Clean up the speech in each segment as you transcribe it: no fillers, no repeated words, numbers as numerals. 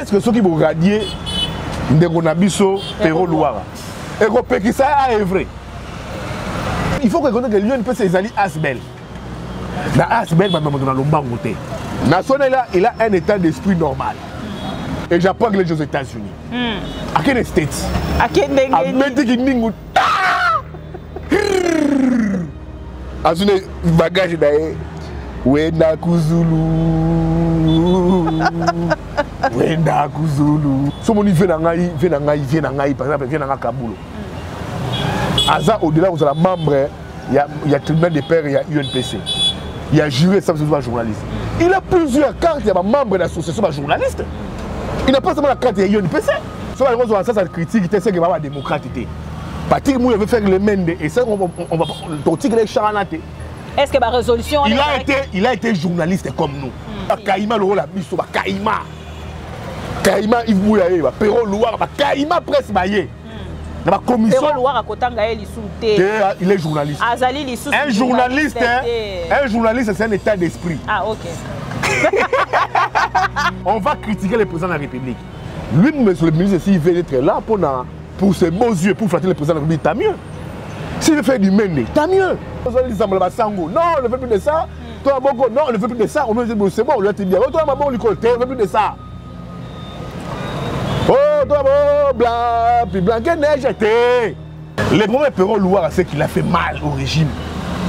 est-ce que ceux qui vont radier Ndegonabiso, Perro Louara, et que ça est vrai. Il faut reconnaître que l'UNPC est allé Asbel. Dans Asbel, il a un état d'esprit normal. Et j'apprends que les aux États-Unis. À quel States? À quel Ningou? À une bagage d'ailleurs. Wenda Kuzulu. Wenda Kuzulu. Si on vient dans par exemple, vient dans Kaboul. Aza, au-delà, vous êtes membre, il y a tribunal des pairs, il y a UNPC. Il y a juré, ça, c'est un journaliste. Il a plusieurs cartes, il y a membre de l'association de journalistes. Il n'a pas seulement la carte, il y a UNPC. Ça critique, c'est ce que va la démocratie. Patrick Mouy veut faire le Mende et ça, on va les charanater. Est-ce que la résolution... Il a été journaliste comme nous. Kaïma, le rôle à Bisso, Kaïma. Kaïma, Yves Bouyaye, Perro Louara, Kaïma Presse Maillé. La commission. Perro Louara, il est journaliste. Un journaliste, c'est un état d'esprit. Ah, ok. On va critiquer le président de la République. Lui, monsieur le ministre, s'il veut être là pour ses beaux yeux, pour flatter le président de la République, tant mieux. S'il veut faire du mende, tant mieux. Non, on ne veut plus de ça. Toi, Boko, non, on ne veut plus de ça. On veut dire, c'est bon, on lui a dit bien. Toi, maman, on lui colle, on ne veut plus de ça. Oh, toi, blanc, puis blanc, qu'est-ce que j'étais? Le premier Perro Louara, c'est qu'il a fait mal au régime.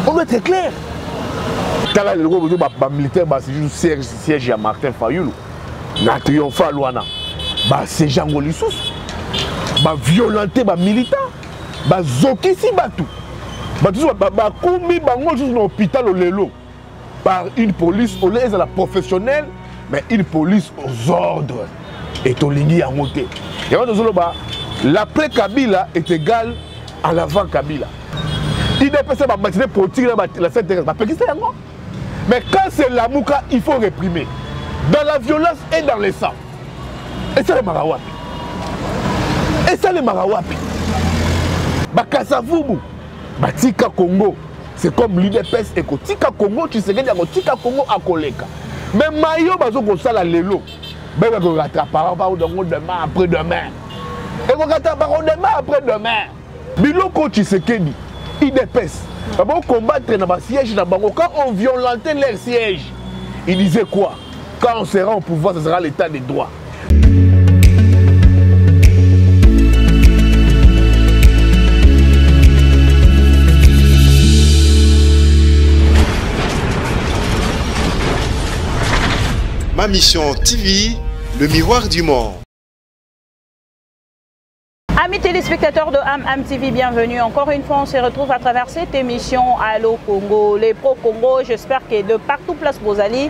On doit être clair. Quand là, le militaire, c'est juste siège à Martin Fayoulou. Na triomphe à Luana. C'est Jean Golissous. Violenté les militants. Zoki si batou. Koumi bango juste dans l'hôpital au Lelo. Par une police, au lieu de la professionnelle, mais une police aux ordres. Et au ligne à monter. L'après-Kabila est égal à l'avant Kabila. Il n'est pas ça matinée politique la Sainte-Thérèse. Mais quand c'est la mouka, il faut réprimer. Dans la violence et dans les sangs. Et ça, les Marawapi. Et ça, les Marawapi. Bakasavubu. Tika Congo. C'est comme l'UDPS et Tika Congo, tu sais que Tika Congo à Koleka. Mais Mayo, bazo ko sala lelo. Ben, on va rattraper demain après-demain. Et on va rattraper demain après-demain. Biloko Tshisekedi, IDPS. Pour combattre dans le siège, quand on violentait leur siège, ils disaient quoi? Quand on sera au pouvoir, ce sera l'état des droits. Ma mission TV, le miroir du monde. Amis téléspectateurs de AM TV, bienvenue. Encore une fois, on se retrouve à travers cette émission Allo Congo, les pro-Congo. J'espère que de partout place Bozali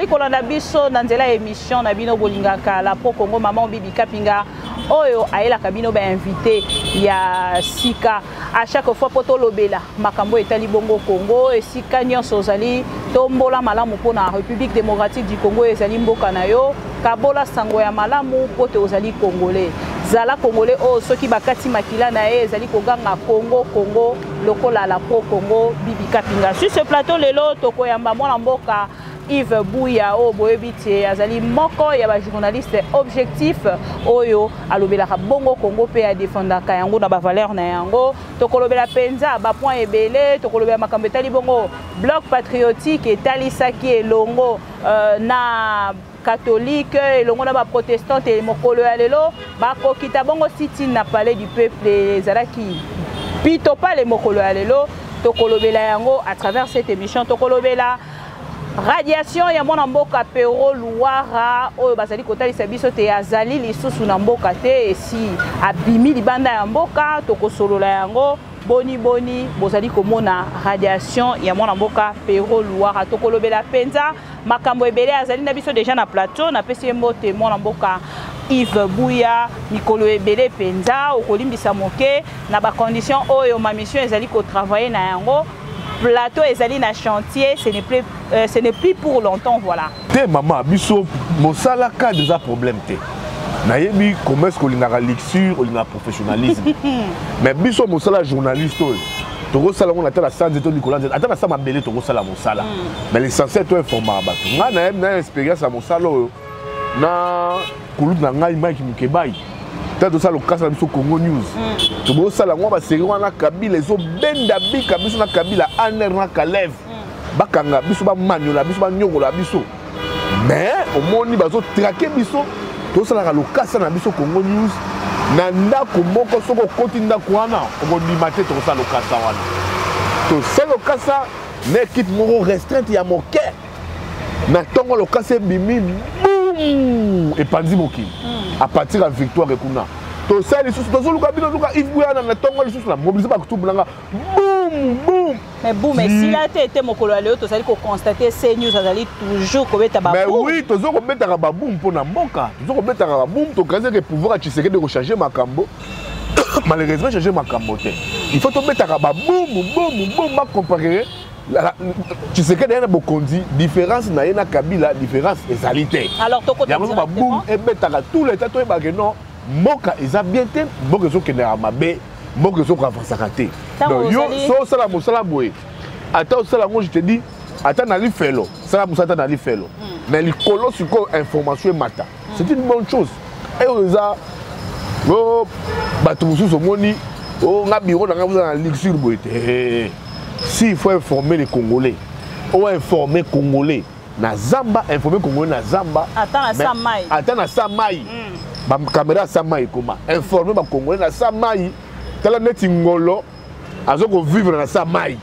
Kolanda Biso, dans la émission Nabino Bolingaka, la pro-Congo, maman Bibi Kapinga, Oyo, Aïla Kabino, invité, il y a Sika. À chaque fois, Poto Lobela, Makambo et Talibongo Congo, et Sika Nyon Sozali, Tombola Malamu pour la République démocratique du Congo et Zalimbo Kanayo, Kabola Sangoya Malamu pour les Congolais. Zala Congolais, oh, ceux qui bakati makila nae, Zali Koganga Congo, Congo, Lokola la Pro Congo, Bibi Kapinga. Sur ce plateau, les lots, Tokoyamba, Mboka, Yves Bouya, oh, Boebiti, Azali Moko, il y a un journaliste objectif, Oyo, Alobela Bongo Congo, P.A. défendre Kayango, dans la valeur Nayango, Tokolobela Penza, Bapoint et Belé, Tokolobela Makambetali Bongo, Bloc patriotique et Talisaki et Longo, na catholique et longo na ba protestante et mokolo ya lelo ba ko kitabongo siti na palais du peuple zalaki pito pas les mokolo ya lelo tokolobela yango à travers cette émission tokolobela radiation ya mona mboka Perro Louara oyo bazali kotalisa biso te azali lisusu na mboka te si abimi libanda ya mboka tokosolola yango boni bozali komona radiation ya mwana mboka Perro Louara tokolobela penza makambo ebele azali na biso déjà na plateau na pesi mbote mwana mboka Yves Bouya mikolo ebele penza okolimbisa moke na ba condition oyo ma mission ezali ko travailler na yango plateau ezali na chantier ce n'est plus pour longtemps voilà te maman biso mosala ka déjà problème te nayebi comment est-ce qu'on a lecture on a professionnalisme mais biso mosala journaliste toko sala on atteint la santé to Nicolas atteint ça mabele toko sala mosala mais l'essentiel to informer bato nga na expérience à mosala na kulutu na ngai Mike Mukebai ta to ça le casse na biso Congo News to bo sala ngwa ba série wana Kabila ezo benda bika biso na Kabila aner na Kalev bakanga biso ba manyola biso ba nyokola biso mais au moni bazo traquer biso to sala le casse na biso Congo News na ndako moko soko koti ndako wana okondimate to sala le casse wana to sala le casse na équipe moko restreinte ya moke na tongo le casse bimi boum et pandi moki à partir de victoire kuna to ça les sous to luka bino luka ifuyana na tongo les sous na mobiliser ba kutubulanga boum boum mais si la été mokolo aleo to ça ko constater ces news azali toujours ko beta ba mais oui to zo ko beta ba boum pona mboka to zo ko beta ba boum to kaze que pouvoir tu sais que de recharger makambo malheureusement changer makambo te il faut to beta ba boum ba comparer tu sais que derrière Bokondi différence na yena Kabila différence ezalité alors to côté ya boum et betaka tout le temps to ba que non moka eza bien te moka zo kena mabe moka zo avancer raté donc yo so sala mosala boy attends sala moi je te dis attends na li felo sala mosala na li felo mais li kolo sur information mata c'est une bonne chose et oza oh bato mususu moni oh nga biro na nga vous na ligue sur boy te. S'il faut informer les Congolais, ou informer les Congolais, na Zamba, informer les Congolais na Zamba. Attends à Samaï. Attends à Samaï. Ma caméra Samaï comment? Informer les Congolais na Samaï. Tala neti ngolo, azoko vivre na Samaï.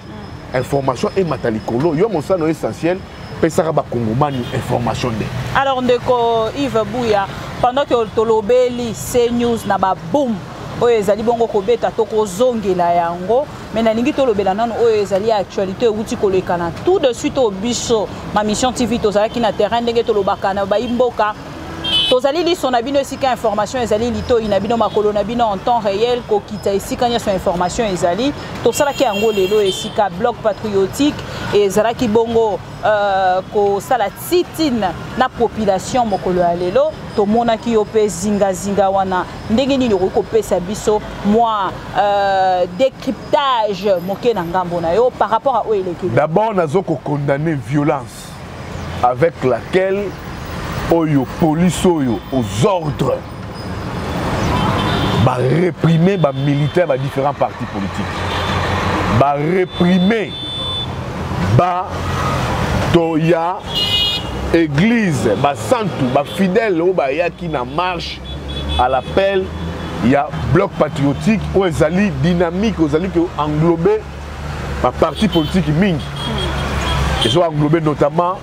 Information et matalikolo. Yo mon ça non essentiel. Pesara ba Congomani information de. Alors ndeko Yves Bouya, pendant que tolobeli CNews na ba boom. Oyo ezali bongo kobeta toko zongela yango mais na lingi tolobela nano oyo ezali actualité outi kolekana tout de suite au biso ma mission TV tozala ki na terrain ndenge tolobaka na bayimboka tozali liso na bino esika information ezali lito ina bino makolo na bino en temps réel ko kita esika nya so information ezali tosala ki yango lelo esika bloc patriotique ezala ki bongo ko sala titine na population mokolo ya lelo to mona ki yo pe zinga wana ndenge nini ko pesa biso moi décryptage moke na ngambo na yo par rapport à oeleki. D'abord nazo ko condamner violence avec laquelle oyo police oyo aux ordres ba réprimer ba militaires ba différents partis politiques ba réprimer ba toya église ba santu ba fidèle o ba yaki na marche à l'appel il y a bloc patriotique ou ezali dynamique ezali que englober ba parti politique mingi ils ont englobé notamment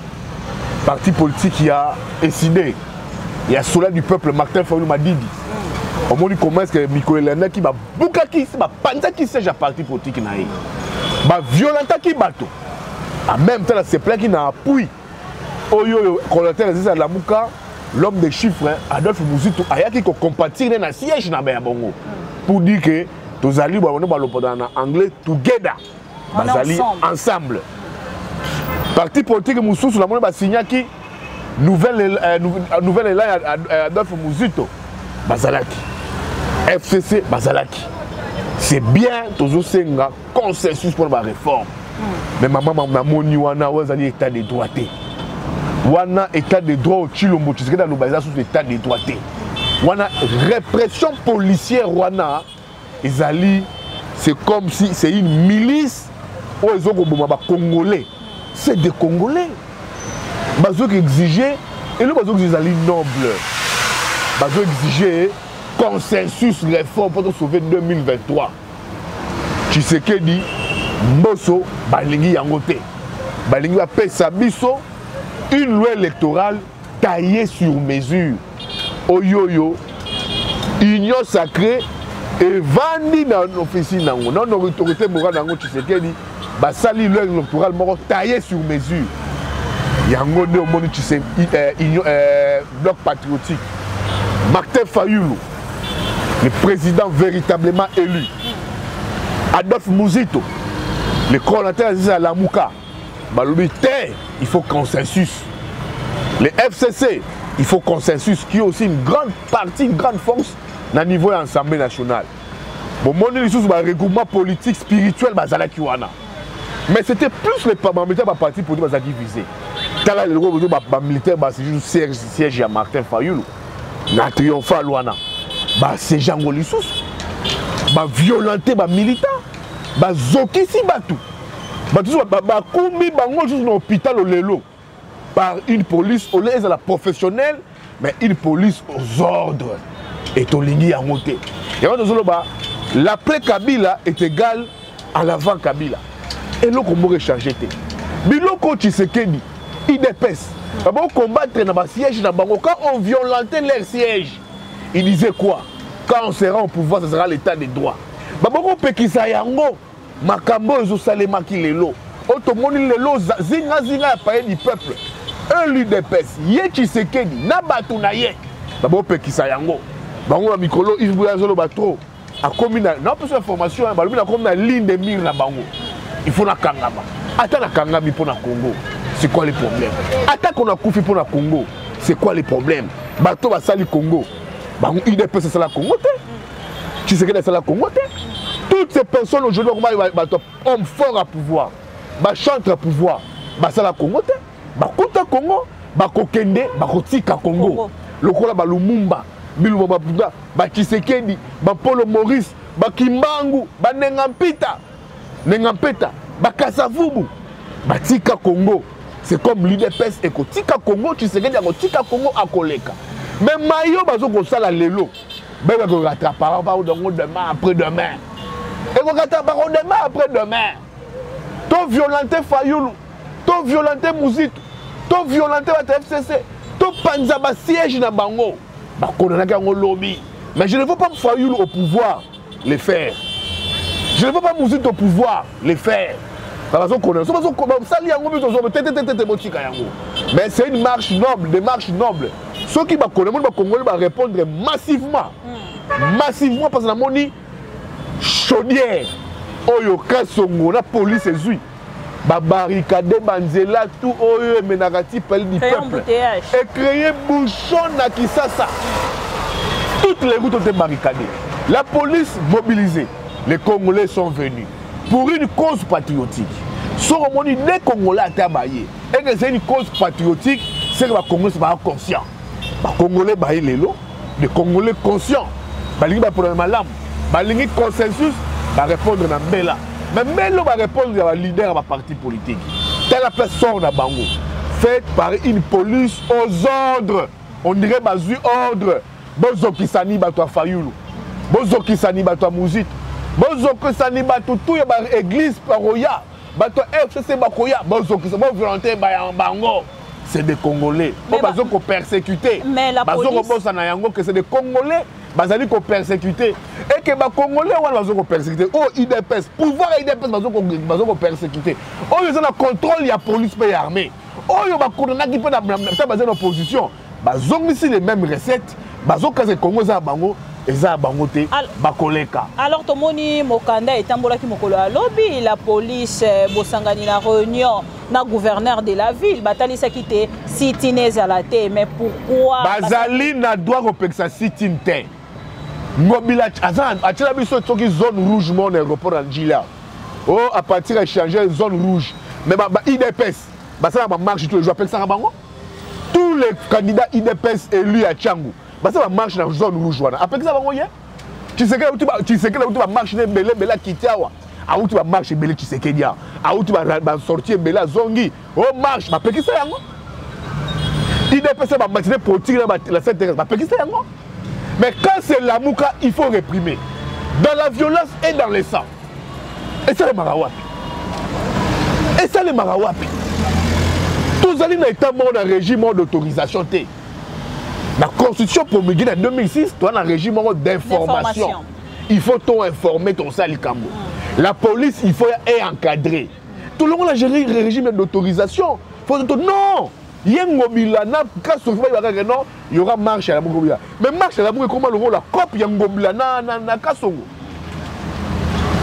parti politique qui a décidé il y a Sola du peuple Martin Fayulu Madidi au moment comment est-ce que Mikoelena qui va bouka qui va panza qui siège à parti politique naï va violenta qui bateau en même temps c'est plein qui n'a appui oyo collecteur de la muka l'homme des chiffres Adolphe Muzito aya qui compatir na siège na ba bongo pour dire que tous ali ba on ba en anglais together bazali ensemble parti politique Moussous la monnaie signé qui nouvelle élan Adolphe Muzito bazalaki FCC bazalaki c'est bien toujours senga consensus pour la réforme mais maman moni wana wazali état de droit wana état de droit au Chilombo tu sais que dans le bazar sous état de droit wana répression policière wana ezali c'est comme si c'est une milice où ils ont bomba congolais c'est des Congolais bazo exiger et le bazo ezali noble bazo exiger consensus réforme pour sauver 2023 tu sais que dit Mbosso balingi yango te balingi ba pesa biso une loi électorale taillée sur mesure oyoyo union sacrée et vandi na officine nango non autorité morale nango tu sais que dit basali loi électorale moko taillée sur mesure yango de omoni tu sais union bloc patriotique Martin Fayulu le président véritablement élu Adolphe Muzito le coordinateur de la Mouka balobi te il faut consensus le FCC il faut consensus qui est aussi une grande partie une grande force na niveau de l'Assemblée nationale bon mon regroupement politique spirituel bazalaki wana mais c'était plus les militaires de parti politique bazalaki visé tala le gros militaire c'est juste siège à Martin Fayulu na triomphal wana ba se jango lisusu ba violenter ba militant ba zokisi batu ba kumbi bango juste dans l'hôpital au lelo par une police au lieu de la professionnelle mais une police aux ordres et tolingi en moté et on dit l'après Kabila est égal à l'avant Kabila et l'on peut changer té biloko Tshisekedi IDPS ba combattre na ba siège na bango quand on violentait leur siège. Il disait quoi? Quand on sera au pouvoir, ce sera l'état des droits. Baboko pekisa yango makambo ezo salema ki lelo. Otomoni lelo zinga ya paye du peuple. Un l'UDPS, ye Tshisekedi na batu na ye. Baboko pekisa yango. Bango na mikolo Yves Bouyazolo batro. A commune na plus d'information balobi na comme na ligne de mire na bango. Il faut na kangama. Ata na kangami pour na Congo. C'est quoi les problèmes? Ata qu'on a koufi pour na Congo. C'est quoi les problèmes? Bato ba sali Congo. Il est passé à la Congo. Tu sais que c'est la Congo. Toutes ces personnes aujourd'hui, hommes forts à pouvoir, chantent à pouvoir, c'est la Congo. Bakuta Congo, Bakokende, Bakotika Congo. Le Kola Lumumba, Bilumba, Tshisekedi, Polo Maurice, Kimbangu, Nengampita, Bakasavubu, Batika Congo. C'est comme l'UDPS et Kotika Congo, Tshisekedi, Kotika Congo à Koleka. Mais Mayo bazo ko sala lelo. Ben ko rattrapera pas demain après-demain. Et ko rattrapera demain après-demain. To violenter Fayoulou, to violenter Mouzit, to violenter la FCC, to panza ba siège na bango. Ba konana ngo lobby. Mais je ne veux pas Fayoulou au pouvoir les faire. Je ne veux pas Mouzit au pouvoir les faire. Mais c'est une marche noble, des marches nobles. Ceux qui vont répondre massivement. Massivement parce que la monnaie chaudière. Oyo Kasongo, la police est zui. Barricade, Banzela, tout oyo menagati pelle du peuple. Et créer bouchon na Kisasa. Toutes les routes ont été barricadées. La police mobilisée. Les Congolais sont venus. Pour une cause patriotique. Si on dit les Congolais à Tabaye, et que c'est une cause patriotique, c'est que les Congolais sont conscients. Les Congolais les Congolais conscients. Les Congolais consensus, va répondre à Mbela. Mais Mbela va répondre à leader à parti politique. Telle personne à Bango, faite par une police aux ordres. On dirait bazu ordre. Bozoki Sani Bato Fayoulou. Bozoki Sani Bato Mouzit. Bozoki Sani Bato tout ya église paroya. Bato FCC Bakoya. Bozoki Sani volontaire Bango. C'est des Congolais. Bazoko persécutés. Mais la police. C'est des Congolais. Bazali ko persécuté et que ba Congolais wana bazoko persécuté oh IDPS pouvoir IDPS bazoko persécuté oh ils ont le contrôle ya police et armée oh yo ba kondana ki pe na ça basé en opposition bazongisi les mêmes recettes bazoka ze Congo za bango eza bango te bakoleka. Alors tomoni mokanda etambola ki mokolo ya lobby la police bosangani na réunion na gouverneur de la ville batalisa kité sitine zalate mais pourquoi bazali na droit kopekisa sitine te ngobila azan atila biso toki zone rouge mon aéroport en Gila oh à partir de changer zone rouge mais ba IDPS ça va marche tous les jours pekisa bango tous les candidats IDPS élus à Tchangu ça va marcher dans la zone rouge wana apekisa bango ye tu sais que tu vas marcher bela kitiawa a tu vas marcher bela Tshisekedi a tu vas sortir bela zongi oh marche ba pekisa yango IDPS va marcher politique la CNTS ba pekisa yango. Mais quand c'est la mouka, il faut réprimer. Dans la violence et dans le sang. Et ça les marawapi. Et ça les marawapi. Tous les gens étant morts dans un régime d'autorisation. La constitution promulguée en 2006, tu as un régime d'information. Il faut informer ton salikambo. La police, il faut encadrer. Tout le monde a géré le régime d'autorisation. Non! Il y aura marche à la Mongobila. Mais marche à la Mongobila, comment le rôle la copie Yangobila na Kasongo.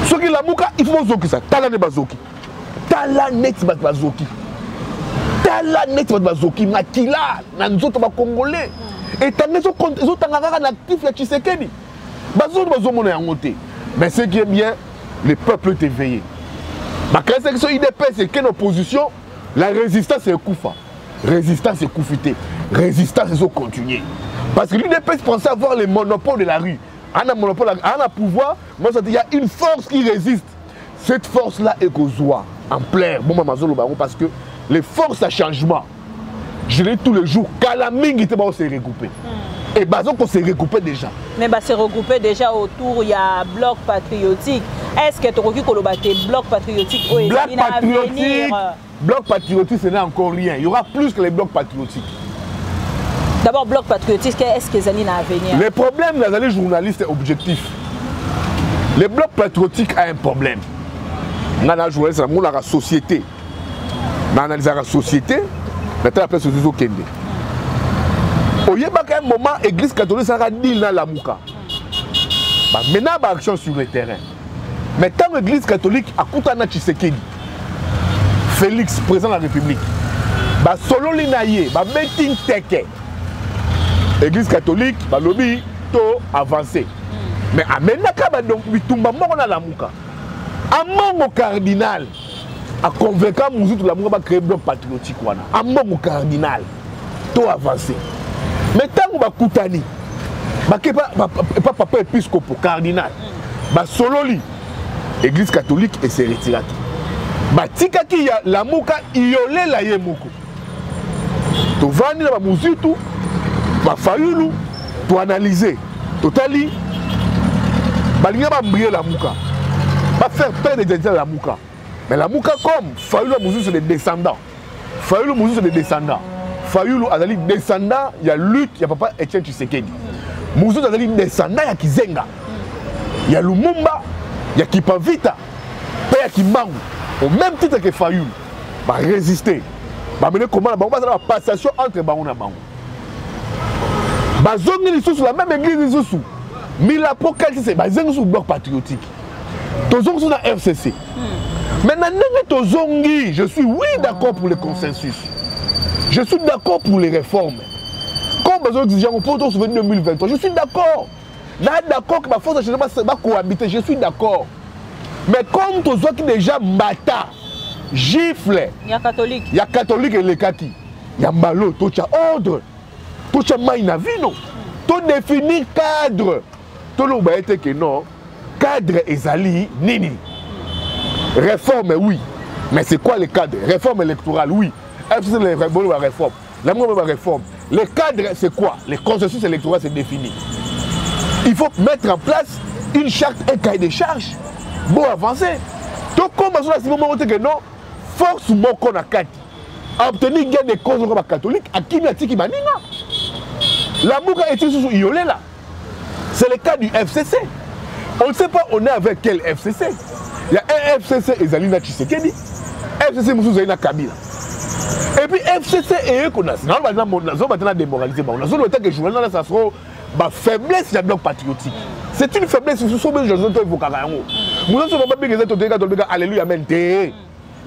Ce qui la Mouka, il faut zoki ça. Tala ne bazoki. Tala net bazoki. Tala net bazoki. Makila, nanzoto ba Congolais. Et t'as mis au tangara l'actif ya Tshisekedi. Bazoto bazomona yangote. Mais ce qui est bien, le peuple est éveillé. Ma création IDP, c'est qu'une opposition, la résistance est Koufa. résistance est confitée, résistance est continuer. Parce que l'UDPS pensait avoir le monopole de la rue. On a monopole, on a pouvoir, moi il y a une force qui résiste. Cette force-là est Gozoa, en plein, bon Mamazolo Baron, parce que les forces à changement, je l'ai tous les jours, Kalaming était bon, s'est regroupé. Et Bazon qu'on s'est regroupé déjà. Mais bah c'est regroupé déjà autour, il y a Bloc Patriotique. Est-ce que tu as regroupé Bloc Patriotique ou Bloc Patriotique, Bloc Patriotique, ce n'est encore rien. Il y aura plus que les blocs patriotiques. D'abord, Bloc Patriotique, est-ce que Zali n'a à venir? Le problème, les journalistes objectifs. Le bloc patriotique a un problème. On a la journaliste, on a la société. On analyse la société, maintenant la société au Kende. Au Yéba, à un moment, l'église catholique sera dit dans la Mouka. Maintenant, il y a action sur le terrain. Mais tant l'église catholique a Koutana Tshisekedi, Félix, président de la République, solo l'inaye, meeting teke. L'église catholique, lobby, to avancé. Mais maintenant, donc, bitumba mona la Mouka. Amon au cardinal a convaincu Mouzoutou la Mouka créer bloc patriotique. Amon au cardinal, to avancé. Mais tant que Koutani, pas papa épiscopo, cardinal, solo li, église catholique et c'est retiré. Tika qui y a la Mouka, iolé la Yemouko. Tu vas venir à Mouzoutou, Fayulu, tu analyser, totali, il va briller la Mouka. Va faire perdre des gens la Mouka. Mais la Mouka comme Fayulu Mouzoutou c'est des descendants. Fayulu Mouzoutou c'est des descendants. Fayulu Azali descendant, il y a Luc, il y a papa Etienne Tshisekedi. Mouzoutou Azali descendant, il y a Kizenga. Il y a Lumumba, il y a Kipavita, il y a Kimbangu. Au même titre que Fayulu, va résister. Va mener comment la passation entre Bango et Bango. Bazongi sous la même église sous. Mais la proqualité c'est bazongi sous bloc patriotique. Tozongi sous la FCC. Maintenant Tozongi, je suis oui d'accord pour le consensus. Je suis d'accord pour les réformes. Comme bazongi disait on peut se venir 2023, je suis d'accord. D'accord que ma force de changement va cohabiter, je suis d'accord. Mais comme Tozongi déjà mata, gifle. Il y a catholique. Il y a catholique et les kaki. Il y a malo, tocha ordre. Tout ça m'a vu non. Tout définir cadre. Tout le monde a que non. Cadre ezali nini. Réforme oui. Mais c'est quoi le cadre? Réforme électorale oui. FCC les réforme. La réforme. Le cadre c'est quoi? Le consensus électoral c'est défini. Il faut mettre en place une charte, un cahier de charges. Bon avancer. Tout comme à ce moment que non. Force mon qu'on a quatre. Obtenir gain de cause comme catholique à qui m'a dit manina. La Mouka est sous Iolé là. C'est le cas du FCC. On ne sait pas on est avec quel FCC. Il y a un FCC et Zalina Tshisekedi. FCC Moussou Zalina Kabila. Et puis FCC et eux qu'on a. On va maintenant démoraliser. On a besoin de que journal ça sera ma faiblesse de bloc patriotique. C'est une faiblesse sur ce que je vous dis. Alléluia, amen.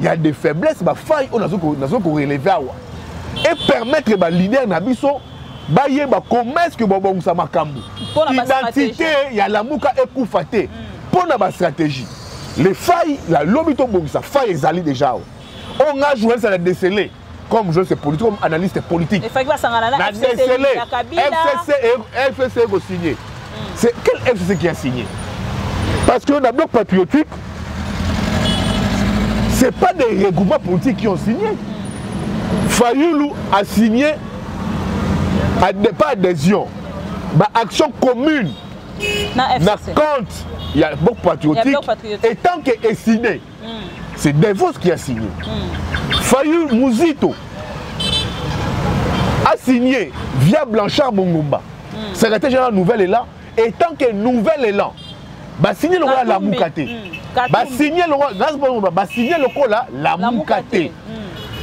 Il y a des faiblesses, des failles, on a relever et permettre aux leaders Nabiso bailler commerce que bon ça makambu. Identité, il y a la Mouka et Koufaté. Pour la stratégie. Les failles, la lobito bon ça faille les alliés déjà. On a joué ça la déceler comme je sais politique comme analyste politique. La déceler. FCC a signé. C'est quel FCC qui a signé? Parce qu'on a bloc patriotique. Ce n'est pas des regroupements politiques qui ont signé. Fayulu a signé, pas adhésion, mais action commune. Na compte, il y a beaucoup patriotique. Et tant qu'il est signé, c'est Devos qui a signé. Fayulu Mouzito a signé via Blanchard Bongumba. Secrétaire général Nouvel Élan. Et tant que Nouvel Élan, va signer le roi la Moukate. Va signer le roi, va signer le roi la Moukate.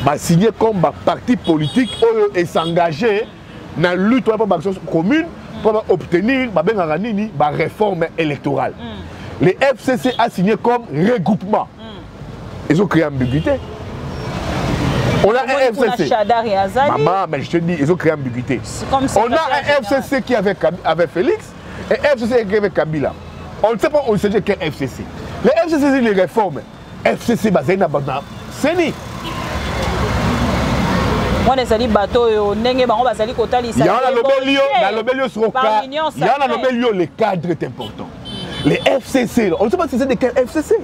Va signer comme parti politique et s'engager dans la lutte pour l'action commune pour obtenir la réforme électorale. Les FCC a signé comme regroupement. Ils ont créé ambiguïté. On a un FCC. Maman, mais je te dis, ils ont créé ambiguïté. On a un FCC qui est avec Félix et FCC qui est avec Kabila. On ne sait pas, on ne sait pas quel FCC. Les FCC, c'est les réformes. FCC, c'est ni. Moi les ali bateau yo ndenge bango bazali kotali ça. Il y a la lobelio sur le cadre. Il y a la lobelio le cadre est important. Les FCC, on ne sait pas si c'est de quel FCC.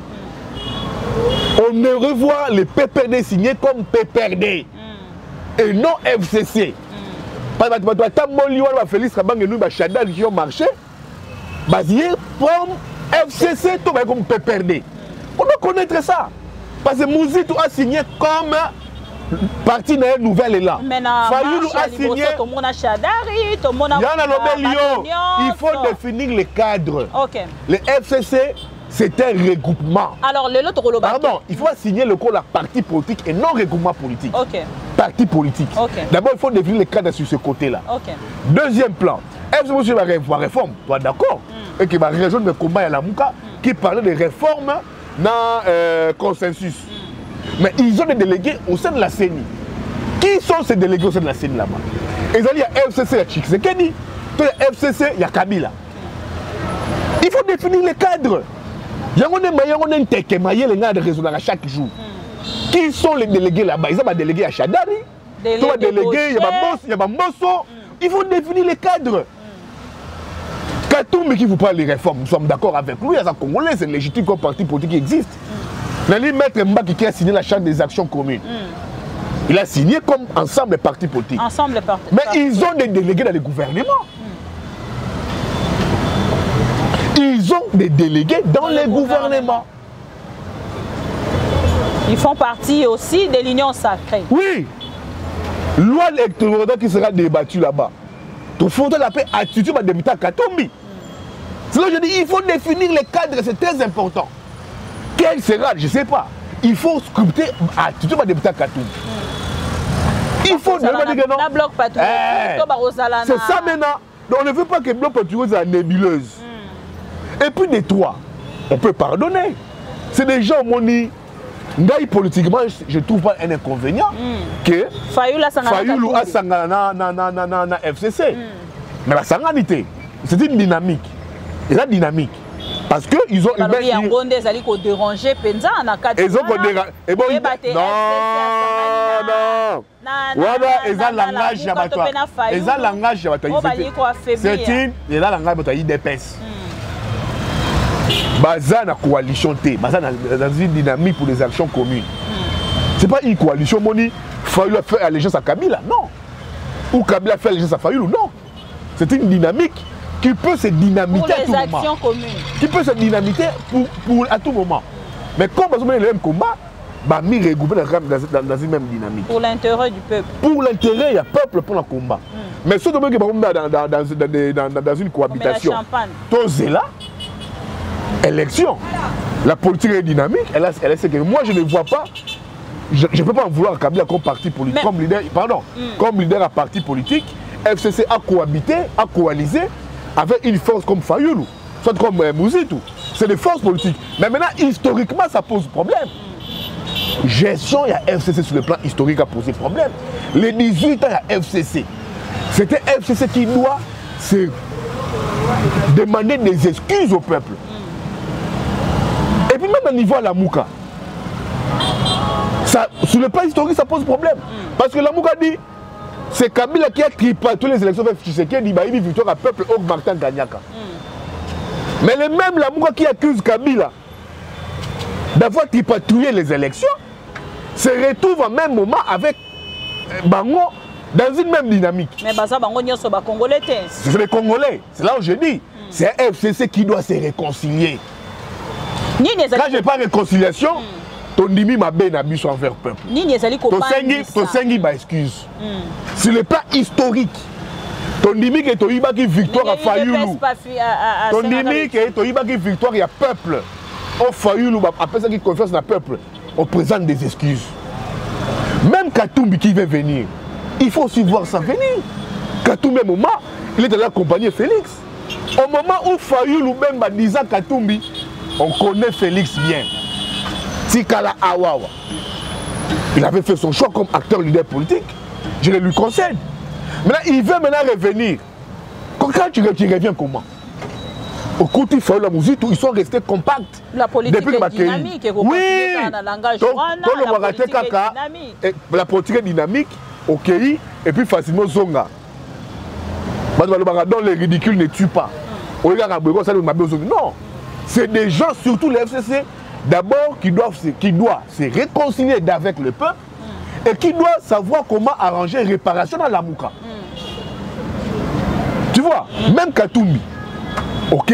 On ne revoit les PPRD signés comme PPRD et non FCC. Parce que Félix Rabang et nous, Chadal qui ont marché, basé comme FCC, tout comme PPRD. On doit connaître ça. Parce que Mouzitou a signé comme parti de nouvelle là. Fayoulou a signé. Il faut définir les cadres. Le FCC, c'est un regroupement. Alors, pardon, il faut signer le code à parti politique et non regroupement politique. Parti politique. D'abord, il faut définir les cadres sur ce côté-là. Deuxième plan, FCC va réforme. Toi, d'accord? Et qui va rejoindre le combat à la Mouka qui parlait de réformes dans consensus. Mais ils ont des délégués au sein de la CENI. Qui sont ces délégués au sein de la CENI là-bas? Il y a FCC, il y a Tshisekedi. Il y a FCC, il y a Kabila. Il faut définir les cadres. Il y a un teke maillé les gars de résoudre chaque jour. Qui sont les délégués là-bas? Ils ont des délégués à Chadari. Il y a des délégués, il y a Bambosso. Il faut définir les cadres. Katoumbi qui vous parle des réformes, nous sommes d'accord avec lui. Il y a un Congolais, c'est légitime comme parti politique qui existe. Nali Maître Mbaki qui a signé la charte des actions communes. Il a signé comme ensemble des partis politiques. Mais ils ont des délégués dans les gouvernements. Ils ont des délégués dans les gouvernements. Ils font partie aussi de l'union sacrée. Oui. Loi électorale qui sera débattue là-bas. Il faut la paix attitude à débuter à Katombi. C'est là que je dis, il faut définir les cadres, c'est très important. Quel sera, je ne sais pas. Il faut sculpter attitude à débuter à Katombi. Il faut dire que non. C'est ça maintenant. Donc on ne veut pas que le bloc patrouille soit nébuleuse. Et puis des trois, on peut pardonner. C'est des gens, mon dit, politiquement, je ne trouve pas un inconvénient que Fayoulou a sangana na FCC. Mais la sanganité, c'est une dynamique. Et la dynamique. Parce qu'ils ont une belle... Ils ont dérangé Penza en a 4 ans. Ils ont dérangé. Et bon, non. Voilà, ils ont langage jabatoire. Ils ont langage jabatoire. C'est une langage d'épaisse. Baza na coalition T, Baza dans une dynamique pour les actions communes. C'est pas une coalition, Moni, Fayoulou fait allégeance à Kabila, non. Ou Kabila fait allégeance à Fayoulou, non. C'est une dynamique qui peut se dynamiter à tout moment. Pour les actions communes. Qui peut se dynamiter à tout moment. Mais comme on a le même combat, bah, mi regrouper dans une même dynamique. Pour l'intérêt du peuple. Pour l'intérêt, il y a peuple pour le combat. Mais surtout dans une cohabitation. Tous là. Élection, la politique est dynamique, elle est que moi je ne vois pas, je ne peux pas en vouloir à Kabila comme parti politique, comme leader, comme leader à parti politique. FCC a cohabité, a coalisé avec une force comme Fayoulou, soit comme Mouzitou. C'est des forces politiques. Mais maintenant, historiquement, ça pose problème. Gestion, il y a FCC sur le plan historique a posé problème. Les 18 ans, il y a FCC. C'était FCC qui doit se demander des excuses au peuple. Et puis même au niveau de la Mouka, sur le plan historique, ça pose problème. Parce que la Mouka dit, c'est Kabila qui a tripaté les élections avec Tshisekedi, il a eu victoire à peuple au Martin Ganyaka. Mais le même la Mouka qui accuse Kabila d'avoir tripatouillé les élections, se retrouve en même moment avec Bango dans une même dynamique. Mais Baza Bango c'est les Congolais. C'est les Congolais, c'est là où je dis. C'est un FCC qui doit se réconcilier. Quand je parle de réconciliation, ton dimi m'a bien habitué envers le peuple. Ton sengi m'a excuse. Sur le plan historique, ton dimi qui est une victoire à Fayoulou. Ton dimi qui est une victoire à peuple. Au Fayoulou, après ça qui confesse dans le peuple, on présente des excuses. Même Katumbi qui veut venir, il faut aussi voir ça venir. Katumbi, au moment, il est allé accompagner Félix. Au moment où Fayoulou même disant Katumbi, on connaît Félix bien. Tikala Awawa. Il avait fait son choix comme acteur leader politique. Je le lui concède. Maintenant, il veut maintenant revenir. Quand tu reviens comment? Au côté de la musique, ils sont restés compacts. La politique est dynamique. Oui. La politique est dynamique. ok, et puis facilement zonga. Dans les ridicules ne tuent pas. Non, c'est des gens, surtout les FCC, d'abord qui doivent se réconcilier avec le peuple et qui doivent savoir comment arranger réparation dans la Mouka. Tu vois, même Katumbi, ok,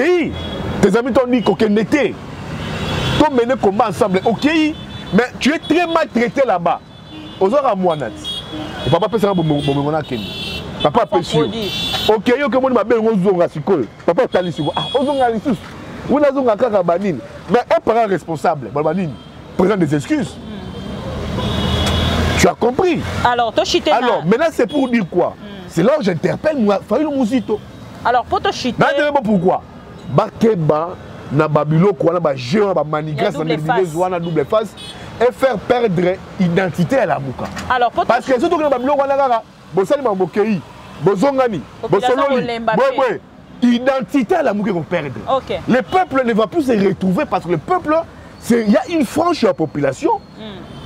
tes amis t'ont dit qu'on était, t'ont mené combat ensemble, ok, mais tu es très mal traité là-bas. Aux heures à Moanat, papa peut faire bon papa peut sûr. Ok, yo que moi ma belle ozonga sikol. Papa tali siko. Ah, ozonga lisus. Ou na zonga kaka banine. Mais un parent responsable, banine, présente des excuses. Tu as compris? Alors, toi chité. Alors, maintenant c'est pour dire quoi? C'est là où j'interpelle Fayulu Mouzito. Alors, pour toi chité. Pourquoi? Bakeba na babilo quoi na ba géant ba manigas na na double face et faire perdre identité à la Mouka. Alors, parce que surtout que na babilo quoi na kaka bosali ma mokei. Bozongani, Bosololi, identité à la Mouké qu'on perd. Okay. Le peuple ne va plus se retrouver parce que le peuple, il y a une frange de la population,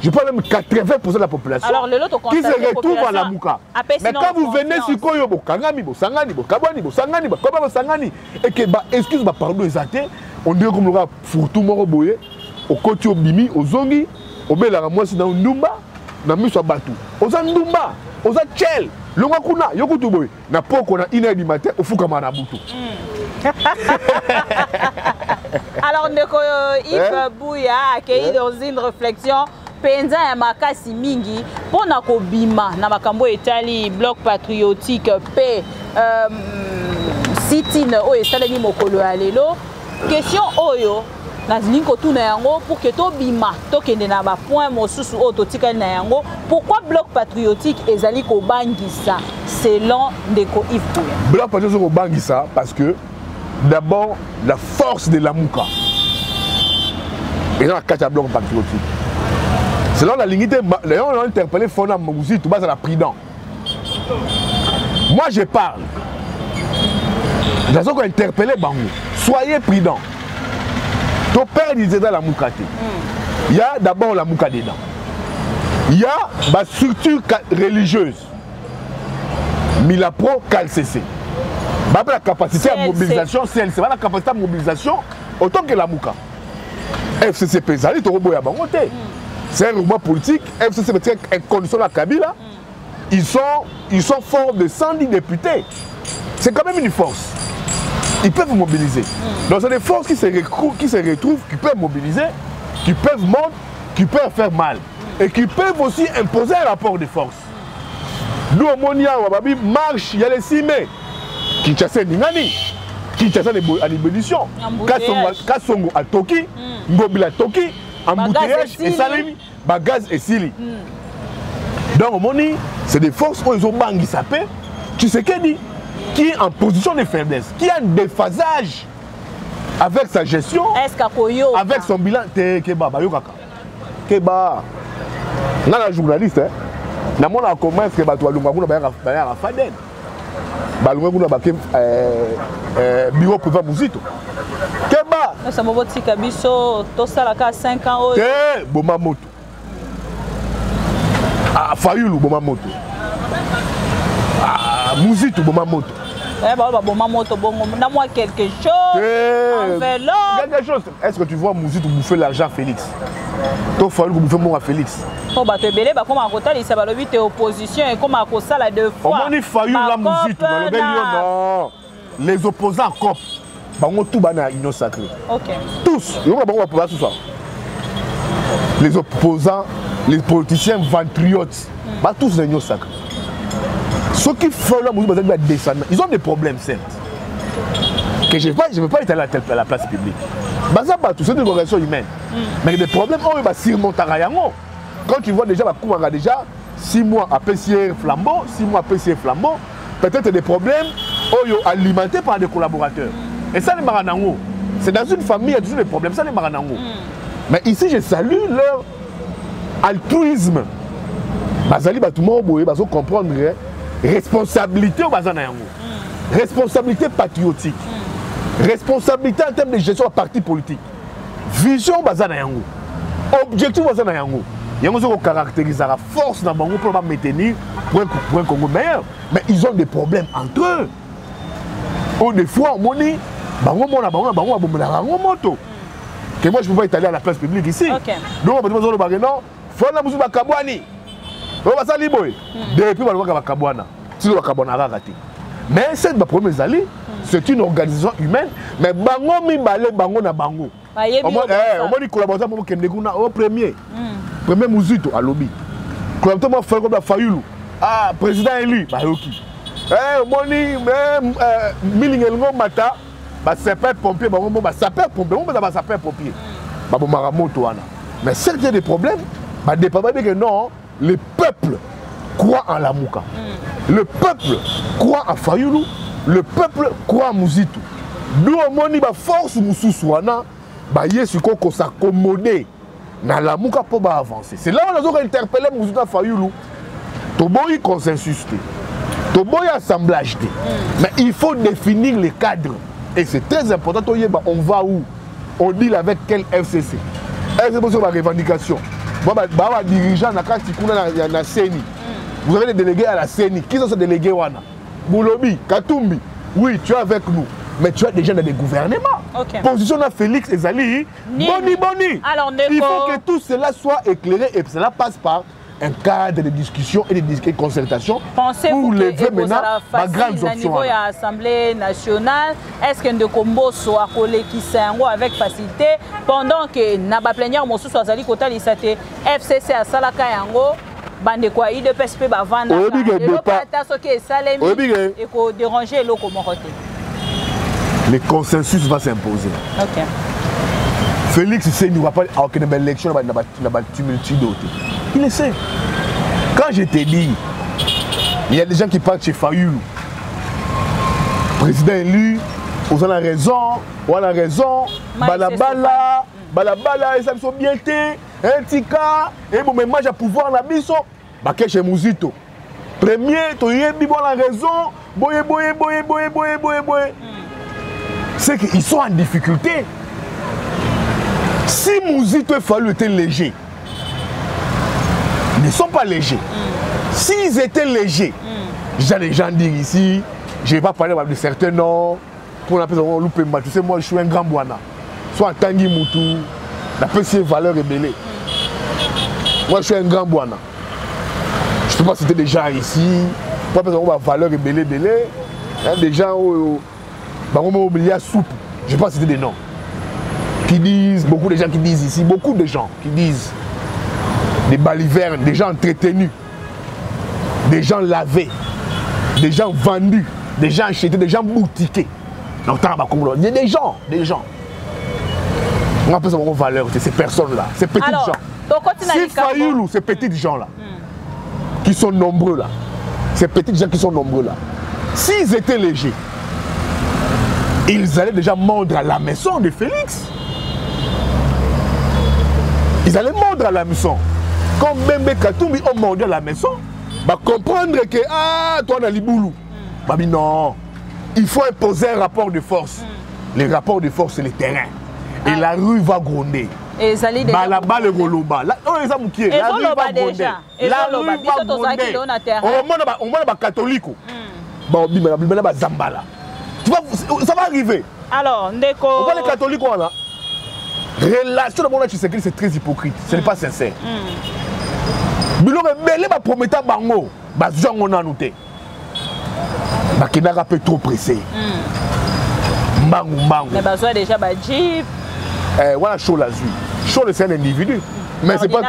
je parle même 80% de la population, alors, qui se retrouve à la Mouka. Mais quand vous venez sur Koyo, Bokangami, Bosangani, Bokabani, Bosangani, Bosangani, et que, excuse, pardon, on dirait comme le gars Fourtou Moroboye, au côté au Bimi, au Zongi, au Bela, moi c'est dans Ndumba, dans Moussa Batou, aux Ndumba, aux Tchel. Le Makuna, Yokutuboy, n'a pas qu'on a 1h du matin au Foukamana Boutou. Alors, Yves Bouya accueilli dans une réflexion. Penza ya makasi mingi pour na kobima na makambo etali bloc patriotique p sitine o esaleli mokolo ya lelo question oyo nazili kotuna yango pour que to bima to kende na ba point mosusu o to tikali na yango pourquoi bloc patriotique ezali ko bangisa selon Ndeko Yves Bouya. Bloc patriotique ko bangisa parce que d'abord la force de la Mouka et dans la carte bloc patriotique. Selon la lignité, les gens ont interpellé Fona Mouzi, tout bas à la prudent. Moi je parle. Les gens ont interpellé Bangou. Soyez prudents. Ton père disait dans la Mouka. Il y a d'abord la Mouka dedans. Il y a ma structure religieuse. Milapro CalCC. La capacité à mobilisation, c'est la capacité à mobilisation autant que la Mouka. FCC Pesali, tu as bangoté. C'est un mouvement politique. FCC est condition la Kabila. Ils sont forts de 110 députés. C'est quand même une force. Ils peuvent mobiliser. Donc c'est des forces qui se retrouvent, qui peuvent mobiliser, qui peuvent monter, qui peuvent faire mal. Et qui peuvent aussi imposer un rapport de force. Nous, au Monia, Wababi, marche, il y a les 6 mai. Kinshasa Ningani, Kinshasa à l'ébullition. Kassongo à Toki, Ngobil à Toki, embouteillage et Salemi, Bagaz et Sili. Donc, au Moni, c'est des forces où ils ont bangui sapé. Tu sais qu'elle dit, qui est en position de faiblesse, qui a un déphasage avec sa gestion, avec son bilan. Keba, Bayokaka. Keba, on a un journaliste, na mona comment est-ce que bato alunga kuna ba Faden. Balunga kuna ba bureau privé Muzito. Keba. Ça m'a voté kabiso to sala ka 5 ans. Eh, boma moto. Ah, Fayulu boma moto. Ah, Muzito boma moto. Eh bah boma moto bongo na moi quelque chose. Enveloppe. Quelque chose. Est-ce que tu vois Muzito bouffer l'argent Félix? Toi Fayulu bouffer mon Félix. Oh bah te belé bah comme à côté ça va le vite opposition et comme à cause ça la deux fois. On dit Fayulu la Muzito dans le non. Les opposants cop. Bango tout bana union sacrée. OK. Tous, il y a bango pour ça. Les opposants, les politiciens ventriotes, bah tous union sacrée. Ceux qui font la musique descendre, ils ont des problèmes certes. Que je ne veux pas être à la place publique. Bah ça pas tout, c'est une relation humaine. Mais des problèmes on va surmonter à yango. Quand tu vois déjà bah déjà 6 mois à PCR flambeau, 6 mois à PCR flambeau, peut-être des problèmes alimentés par des collaborateurs. Et ça, les Maranango, c'est dans une famille, il y a toujours des problèmes, ça, les Maranango. Mais ici, je salue leur altruisme. Bazali, tout le monde va comprendre responsabilité au Bazanayango. Responsabilité patriotique. Responsabilité en termes de gestion de parti politique. Vision au Bazanayango. Objectif au Bazanayango. Il y a un qui caractérise la force dans Bango pour maintenir pour un Congo meilleur. Mais ils ont des problèmes entre eux. Ou des fois, on dit, Bango moto. Que moi, je ne peux pas étaler à la place publique ici. Donc, on va dire, non, il faut que nous Kabouani. On va s'allier. Depuis, on va Kabouana. Si on va Kabouana, raté. Mais cette première c'est une organisation humaine. Mais Bango mi balé Bango na Bango. On m'a dit collaborateur pour Kendeguna au premier. Premier Mouzito à lobby. Collaborateur fait comme la Fayoulou. Ah, président élu, Bayoki. On m'a dit Milingelongo Mata, sapeur pompier, sapeur pompier, on va sapeur pompier. Babo Maramoto ana. Mais certes il y a des problèmes, que non, le peuple croit en la Mouka. Le peuple croit en Fayoulou. Le peuple croit en Mouzito. Nous, on a une force Moussouana, qu'on s'accommoder dans la Mouka pour avancer. C'est là où on a interpellé Mouzito Fayoulou. Toboy consensus, Toboy assemblage. Mais il faut définir les cadres. Et c'est très important. On va où? On deal avec quel FCC? C'est pour la revendication. Dirigeant dans la CENI. Vous avez des délégués à la CENI. Qui sont ces délégués? Boulobi, Katumbi, oui, tu es avec nous, mais tu as déjà dans des gouvernements. Position de Félix Ezali, Boni. Alors, il faut que tout cela soit éclairé et cela passe par un cadre de discussion et de concertation pour lever maintenant ma grande option. Au niveau de l'Assemblée nationale, est-ce que de combo soit collé qui s'envoie avec facilité pendant que Naba plénière Mossou soit allé côté l'ISAT FCC à Salaka Yango? Bande quoi, il de PSP bavanda. Le consensus va s'imposer. Félix sait qu'il ne va pas avoir une belle élection dans la tumultude. Il le sait. Quand je te dis, il y a des gens qui partent chez Fayoulou. Président élu, on a raison, balabala, ils sont bien té, un tika, et bon, mais moi j'ai pouvoir la biso, baké chez Mouzito. Premier, tu y bon la raison, boye. C'est qu'ils sont en difficulté. Si Mouzito et Fayou étaient légers, ils ne sont pas légers. S'ils étaient légers, j'ai des gens dire ici, je ne vais pas parler de certains noms, pour l'appeler Loupemba, tu sais, moi je suis un grand Bouana. Soit Tanguy Moutou, la petite valeur rebellée. Moi je suis un grand Bouana. Je ne peux pas citer des gens ici, pour l'appeler valeur rebellée, des gens où il y a soupe, je ne vais pas citer des noms. Qui disent, beaucoup de gens qui disent ici, beaucoup de gens qui disent des balivernes, des gens entretenus, des gens lavés, des gens vendus, des gens achetés, des gens boutiqués. Il y a des gens. On appelle ça une valeur, ces personnes-là, ces petits gens. Si Fayoulou, ces petits gens-là, qui sont nombreux là, ces petits gens qui sont nombreux là, s'ils étaient légers, ils allaient déjà mordre à la maison de Félix. Ils allaient mordre à la maison. Comme Bembe Katumbi ont mordu à la maison, bah comprendre que toi on a Liboulou. Bah non, il faut imposer un rapport de force. Les rapports de force c'est le terrain. Et la rue va gronder. Et ça les la balle goloba. La rue va gronder. La rue va gronder. On va catholique. Bon, Zambala. Tu vois, ça va arriver. Alors, Ndeko. On va les catholiques là. Relation de mon Tshisekedi, c'est très hypocrite. Ce n'est pas sincère. Bilo rebelle ba prometa bango, ba zongo na nouté. Ba kinaka peu trop pressé. Mbangu. Mais ba déjà ba jeep. Voilà chaud la zui. Chaud c'est un individu. Mais c'est pas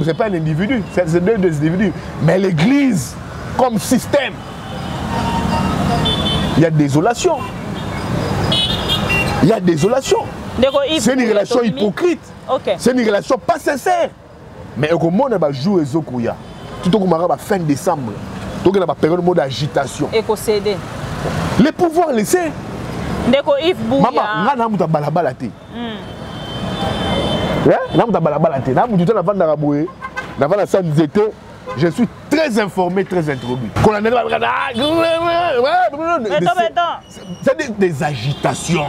c'est pas un individu, c'est deux individus. Mais l'église comme système, il y a désolation. C'est une relation hypocrite. C'est une relation pas sincère. Mais au moment où on joue les Zokuya, tout au moment fin décembre, tout au moment période de agitation. Les pouvoirs laissés. Maman, on a balabala. Je suis très informé, très introduit. C'est des agitations.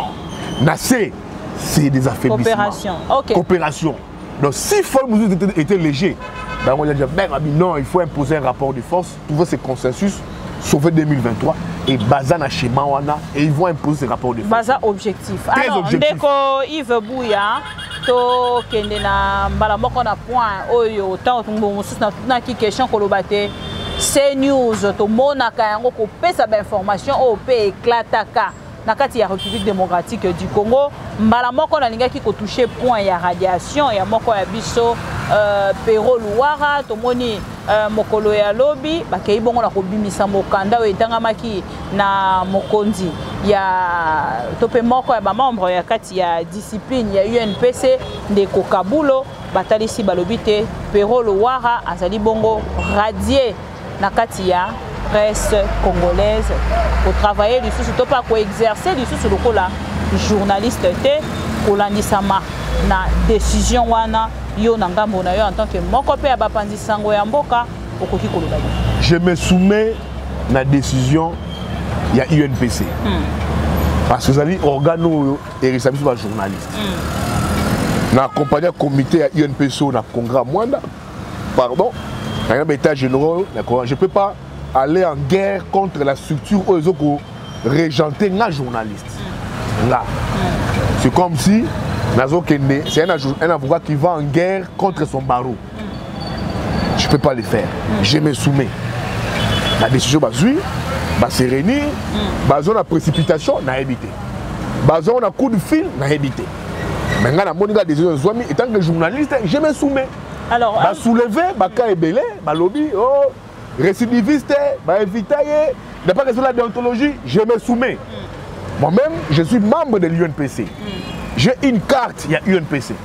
C'est des affaiblissements. Coopération. Coopération. Donc si Fol Mouzou était léger, ben on a dit non, il faut imposer un rapport de force, trouver ce consensus, sauver 2023 et Bazana chez Mawana et ils vont imposer ce rapport de force. Baza objectif. Très Alors, objectif. Ndeko Yves Bouya, to kende na mbala moko na point oyo tant mosusu na ki question kolobate c'est news to monaka yango ko pesa ba information o pe éclataka na kati ya République démocratique du Congo mbala moko na lingaki ko toucher point ya radiation ya moko ya biso Pero Luara tomoni mokolo ya lobi bakei bongo na kobimisa mokanda oyo etangamaki na mokonzi ya tope moko ya ba membre ya kati ya discipline ya UNPC ndeko Kabulo batalisi balobi te Pero Luara azali bongo radié na kati ya presse congolaise pour travailler du sous topa ko exercer du sous lokola journaliste te kolandisama na décision wana yo nangambo na yo en tant que moko pe abapanzi sango ya mboka okoki koloba. Je me soumets na décision ya UNPC. Parce que vous allez organo et rétablir sur journaliste. Na accompagné comité ya UNPC na congrès Mwanda. Pardon. Dans l'état général, je ne peux pas aller en guerre contre la structure où ils ont régenté les journalistes. Là. C'est comme si c'est un avocat qui va en guerre contre son barreau. Je ne peux pas le faire. Je me soumets. La décision va suivre, va se réunir, va la précipitation, n'a évité. Va un coup de fil, n'a évité. Maintenant, la décision de Zouami, étant que journaliste, je me soumets. Alors, va soulever, va caébélé, va lobby, oh, récidiviste, va éviter, d'après la déontologie, je me soumets. Moi-même, je suis membre de l'UNPC. J'ai une carte, il y a UNPC.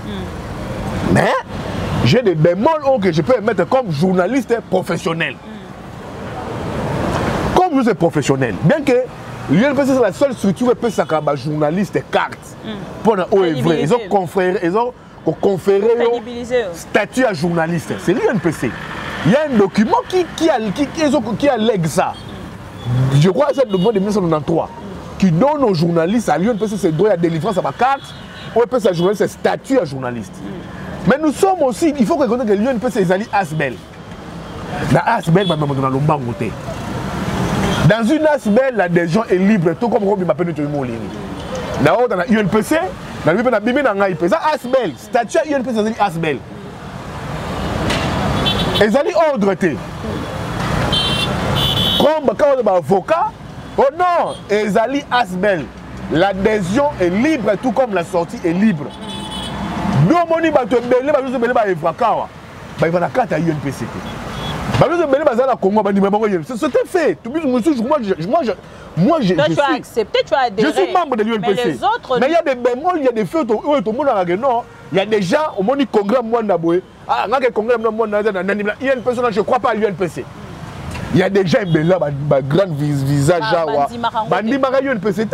Mais j'ai des bémols que je peux mettre comme journaliste professionnel. Comme je suis professionnel, bien que l'UNPC c'est la seule structure qui peut s'accaber journaliste carte. Pour le vrai. Ils ont conféré le statut à journaliste. C'est l'UNPC. Il y a un document qui allègue ça. Je crois que c'est le document de 1993 qui donne aux journalistes à l'UNPC ses droits à délivrance à ma carte, ou peut sa journaliste ses statuts à journaliste. Mais nous sommes aussi, il faut reconnaître que l'UNPC est allé Asbel. Dans Asbel, dans une Asbel, l'adhésion est libre, tout comme Roby m'appelle tout le monde. Dans l'UNPC, dans l'UNPC, c'est Asbel, statut à l'UNPC, c'est Asbel. Ils allaient ordre. Comme quand on est avocat, oh non, Ezali Asbel, l'adhésion est libre tout comme la sortie est libre. Nous, on dit que c'était fait. Moi, je suis membre de l'UNPC. Mais il y a des bémols, il y a des feux, il y a des gens au monde du congrès Mwanda Boye. Ah, je ne crois pas à l'UNPC. Il y a des gens qui ont un grand visage. Bandi Mara UNPC.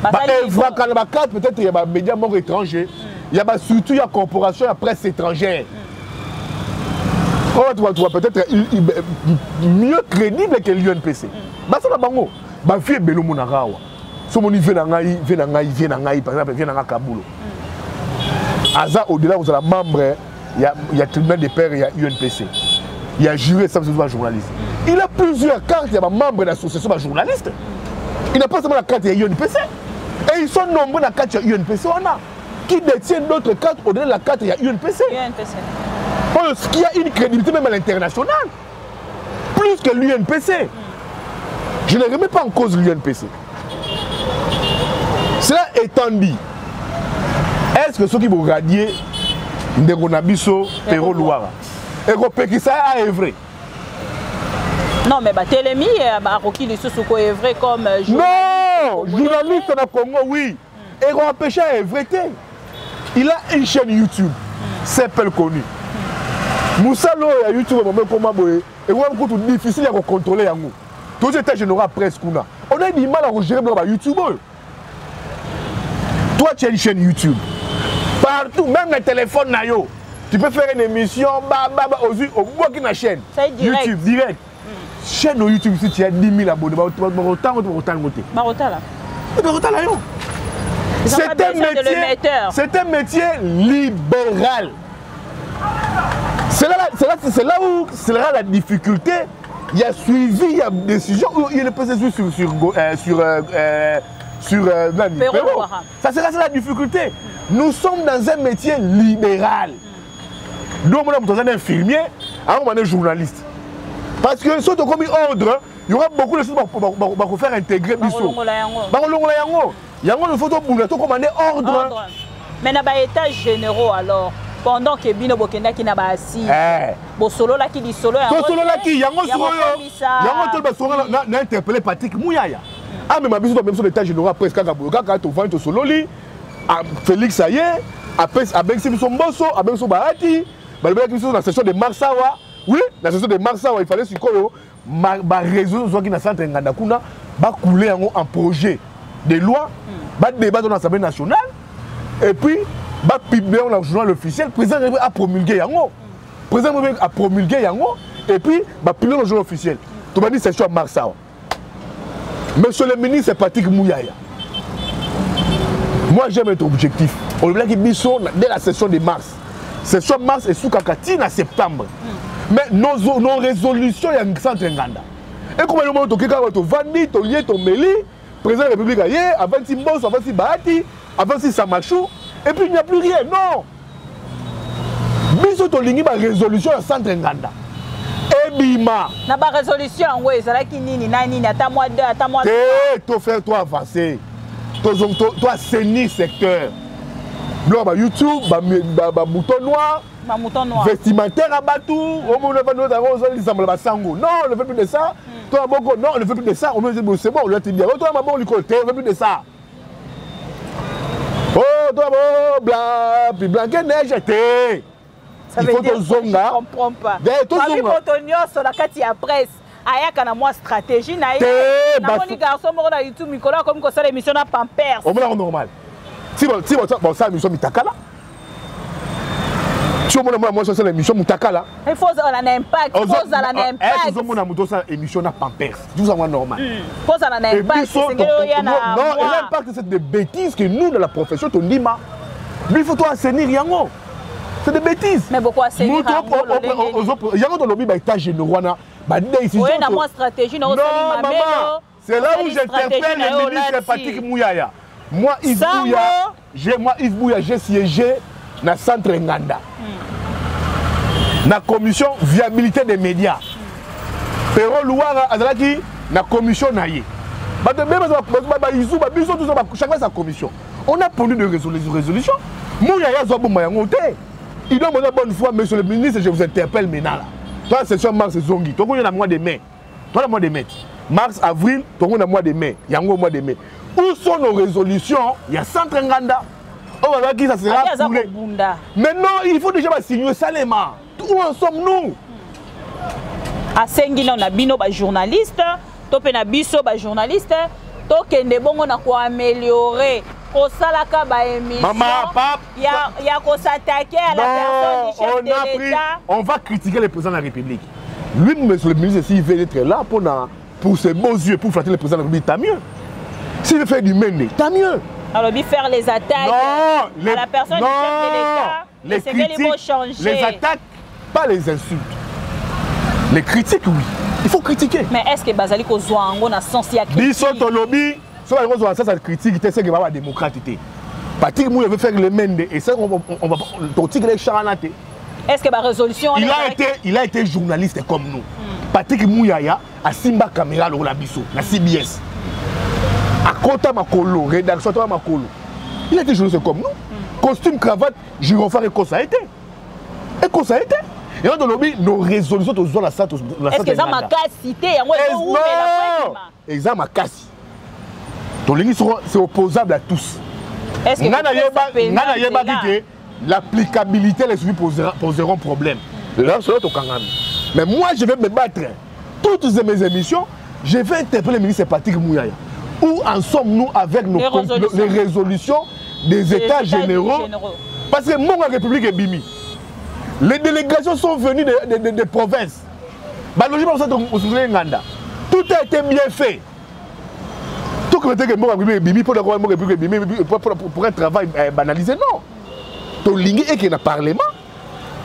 Peut-être il y a des médias étrangers. Il y a surtout une corporation à presse étrangère. Tu vois peut-être mieux crédible que l'UNPC. Fille Belo Monarawa. Si on vient par exemple, vient à Kabulo. Aza au-delà, vous êtes membre, il y a tribunal des pairs, il y a UNPC. Il y a juré, ça c'est un journaliste. Il a plusieurs cartes, il y a membre de l'association de journalistes. Il n'a pas seulement la carte, il y a UNPC. Et ils sont nombreux dans la carte, il y a UNPC. Qui détiennent d'autres cartes au-delà de la carte, il y a UNPC. Parce qu'il y a une crédibilité même à l'international. Plus que l'UNPC. Je ne remets pas en cause l'UNPC. Cela étant dit, est-ce que ceux qui vont radier Ndegonabiso, Pero Luara, et que ça est vrai? Non, mais Télémi, Baroki, les sous-souko est vrai comme journaliste. Non, journaliste dans le Congo, oui. Et qu'on empêche est vrai. Il a une chaîne YouTube, c'est peu connu. Moussalo a YouTube, et on est difficile à contrôler. Tous les états généraux presque. On a du mal à gérer YouTube. Toi, tu as une chaîne YouTube. Partout, même le téléphone, tu peux faire une émission au bout de la chaîne. YouTube, direct. Chaîne YouTube, si tu as 10 000 abonnés, c'est un métier libéral. C'est là où sera la difficulté. Il y a suivi, il y a décision, il y a le processus sur Perrault. Ça sera la difficulté. Nous sommes dans un métier libéral. Nous, on est un infirmier, on est journaliste. Parce que si on a commis ordre, il y aura beaucoup de choses pour faire intégrer Bissot. Il y a un photo pour commander ordre. Mais dans les états généraux alors, pendant que Bino Bokenda qui n'a pas assis, Bosolo là qui dit solo, Solo là qui, il y a un solo, n'a interpellé Patrick Mouyaya. Ah mais ma biso même sur l'état général presque quand tu vends ton solo li, Félix Aye, avec son bosso, avec son bahati, dans la session de Marsawa. Oui, dans la session de Marsawa, il fallait sur ma réseau qui na centre nganda kuna ba couler en projet de loi, ba débat dans l'Assemblée nationale et puis ba publier dans le journal officiel, le président a promulgué yango. Le président a promulgué yango et puis ba publier dans le journal officiel. Tu m'as dit session à Marsawa. Monsieur le ministre, c'est Patrick Mouyaya. Moi, j'aime être objectif. On le dit Bissot dès la session de mars. Session de mars est sous Kakatine en septembre. Mais nos résolutions, il y a un centre Nganda. Et comme le monde, tu as Vandi, tu as Meli, président de la République, avant Timbos, avant Bahati, avant Samachou, et puis il n'y a plus rien. Non! Bissot, tu as une résolution au centre Nganda. Bima. Na ba résolution en ouais, ça là qui nini nani ata moi 2 ata moi 3. Toi faire toi avancer. Toi assainir secteur. Blanc ba YouTube, ba mouton noir. Ba mouton noir. Vestimentaire à Batou, au monde va nous avoir ils semblent ba sango. Non, on ne fait plus de ça. Toi boko non, on ne fait plus de ça. On me dit c'est bon, on l'a dit bien. Toi maman on lui côté, on ne fait plus de ça. Oh toi blanc, puis blanc neige était. Ça veut dire que je ne comprends pas. Mamie Motonio sur la carte à presse. Ayaka na moi stratégie na moni garçon mo na YouTube Nicolas comme que ça l'émission na Pampers. On est normal. Si bon ça émission Mitakala. Si on a moi ça l'émission Mitakala. Il faut ça un impact, faut ça un impact. Est-ce que on a monté ça émission na Pampers. Tout ça normal. Faut ça un impact. Non, l'impact c'est des bêtises que nous dans la profession on dit ma. Lui il faut toi assainir yango. C'est des bêtises. Mais pourquoi c'est il y a un lobby état général na stratégie non c'est là où j'interpelle le ministre Patrick Mouyaya. Moi Yves Bouya, j'ai siégé dans le centre Nganda. Dans la commission viabilité des médias. Perrault Louara Azalaki dans la commission naïe. Chacun sa commission. On a pondu de résolution. Mouyaya Zoboumayan il doit me dire bonne fois, monsieur le ministre, je vous interpelle maintenant. Toi, c'est sur mars et Zongi. Toi, on a mois de mai. Toi, le mois de mai. Mars, avril, toi, on a mois de mai. Il y a un mois de mai. Où sont nos résolutions? Il y a 100 Nganda. On va voir qui ça sera. Maintenant, il faut déjà signer Salema. Où en sommes-nous? À Sengi, on a bino journaliste. Topé na biso journaliste. Tokende bongo na ko améliorer. Maman, papa, il y a qu'on s'attaquer à la personne du chef de l'État. On va critiquer le président de la République. Lui, monsieur le ministre, s'il veut être là pour ses beaux yeux, pour flatter le président de la République, tant mieux. S'il veut faire du mène, tant mieux. Alors, lui faire les attaques à la personne du chef de l'État, les critiques, les attaques, pas les insultes. Les critiques, oui. Il faut critiquer. Mais est-ce que Bazali Kozouan, on a sens à critiquer? Bisson, ton lobby. Ça, ça critique, c'est que la démocratie. Patrick Mouyaya veut faire le mende et ça, on va les charanater. Est-ce que la résolution. Il a été journaliste comme nous. Patrick Mouyaya a Simba Caméra dans la Bissot, la CBS. À Kota Makolo, rédaction de Makolo. Il a été journaliste comme nous. Costume, cravate, gyrophare et quoi ça a été. Et quoi ça a été. Et on a nos résolutions dans la salle. Est-ce que ça m'a cité? Exactement, cassé. C'est opposable à tous. Est-ce que l'applicabilité les suivis poseront problème. Mais moi, je vais me battre. Toutes mes émissions, je vais interpeller le ministre Patrick Mouyaya. Où en sommes-nous avec les résolutions des États généraux? Parce que mon République est bimi. Les délégations sont venues des provinces. Tout a été bien fait. Pour un travail banalisé, non. Ton ligne est qu'il y a un parlement.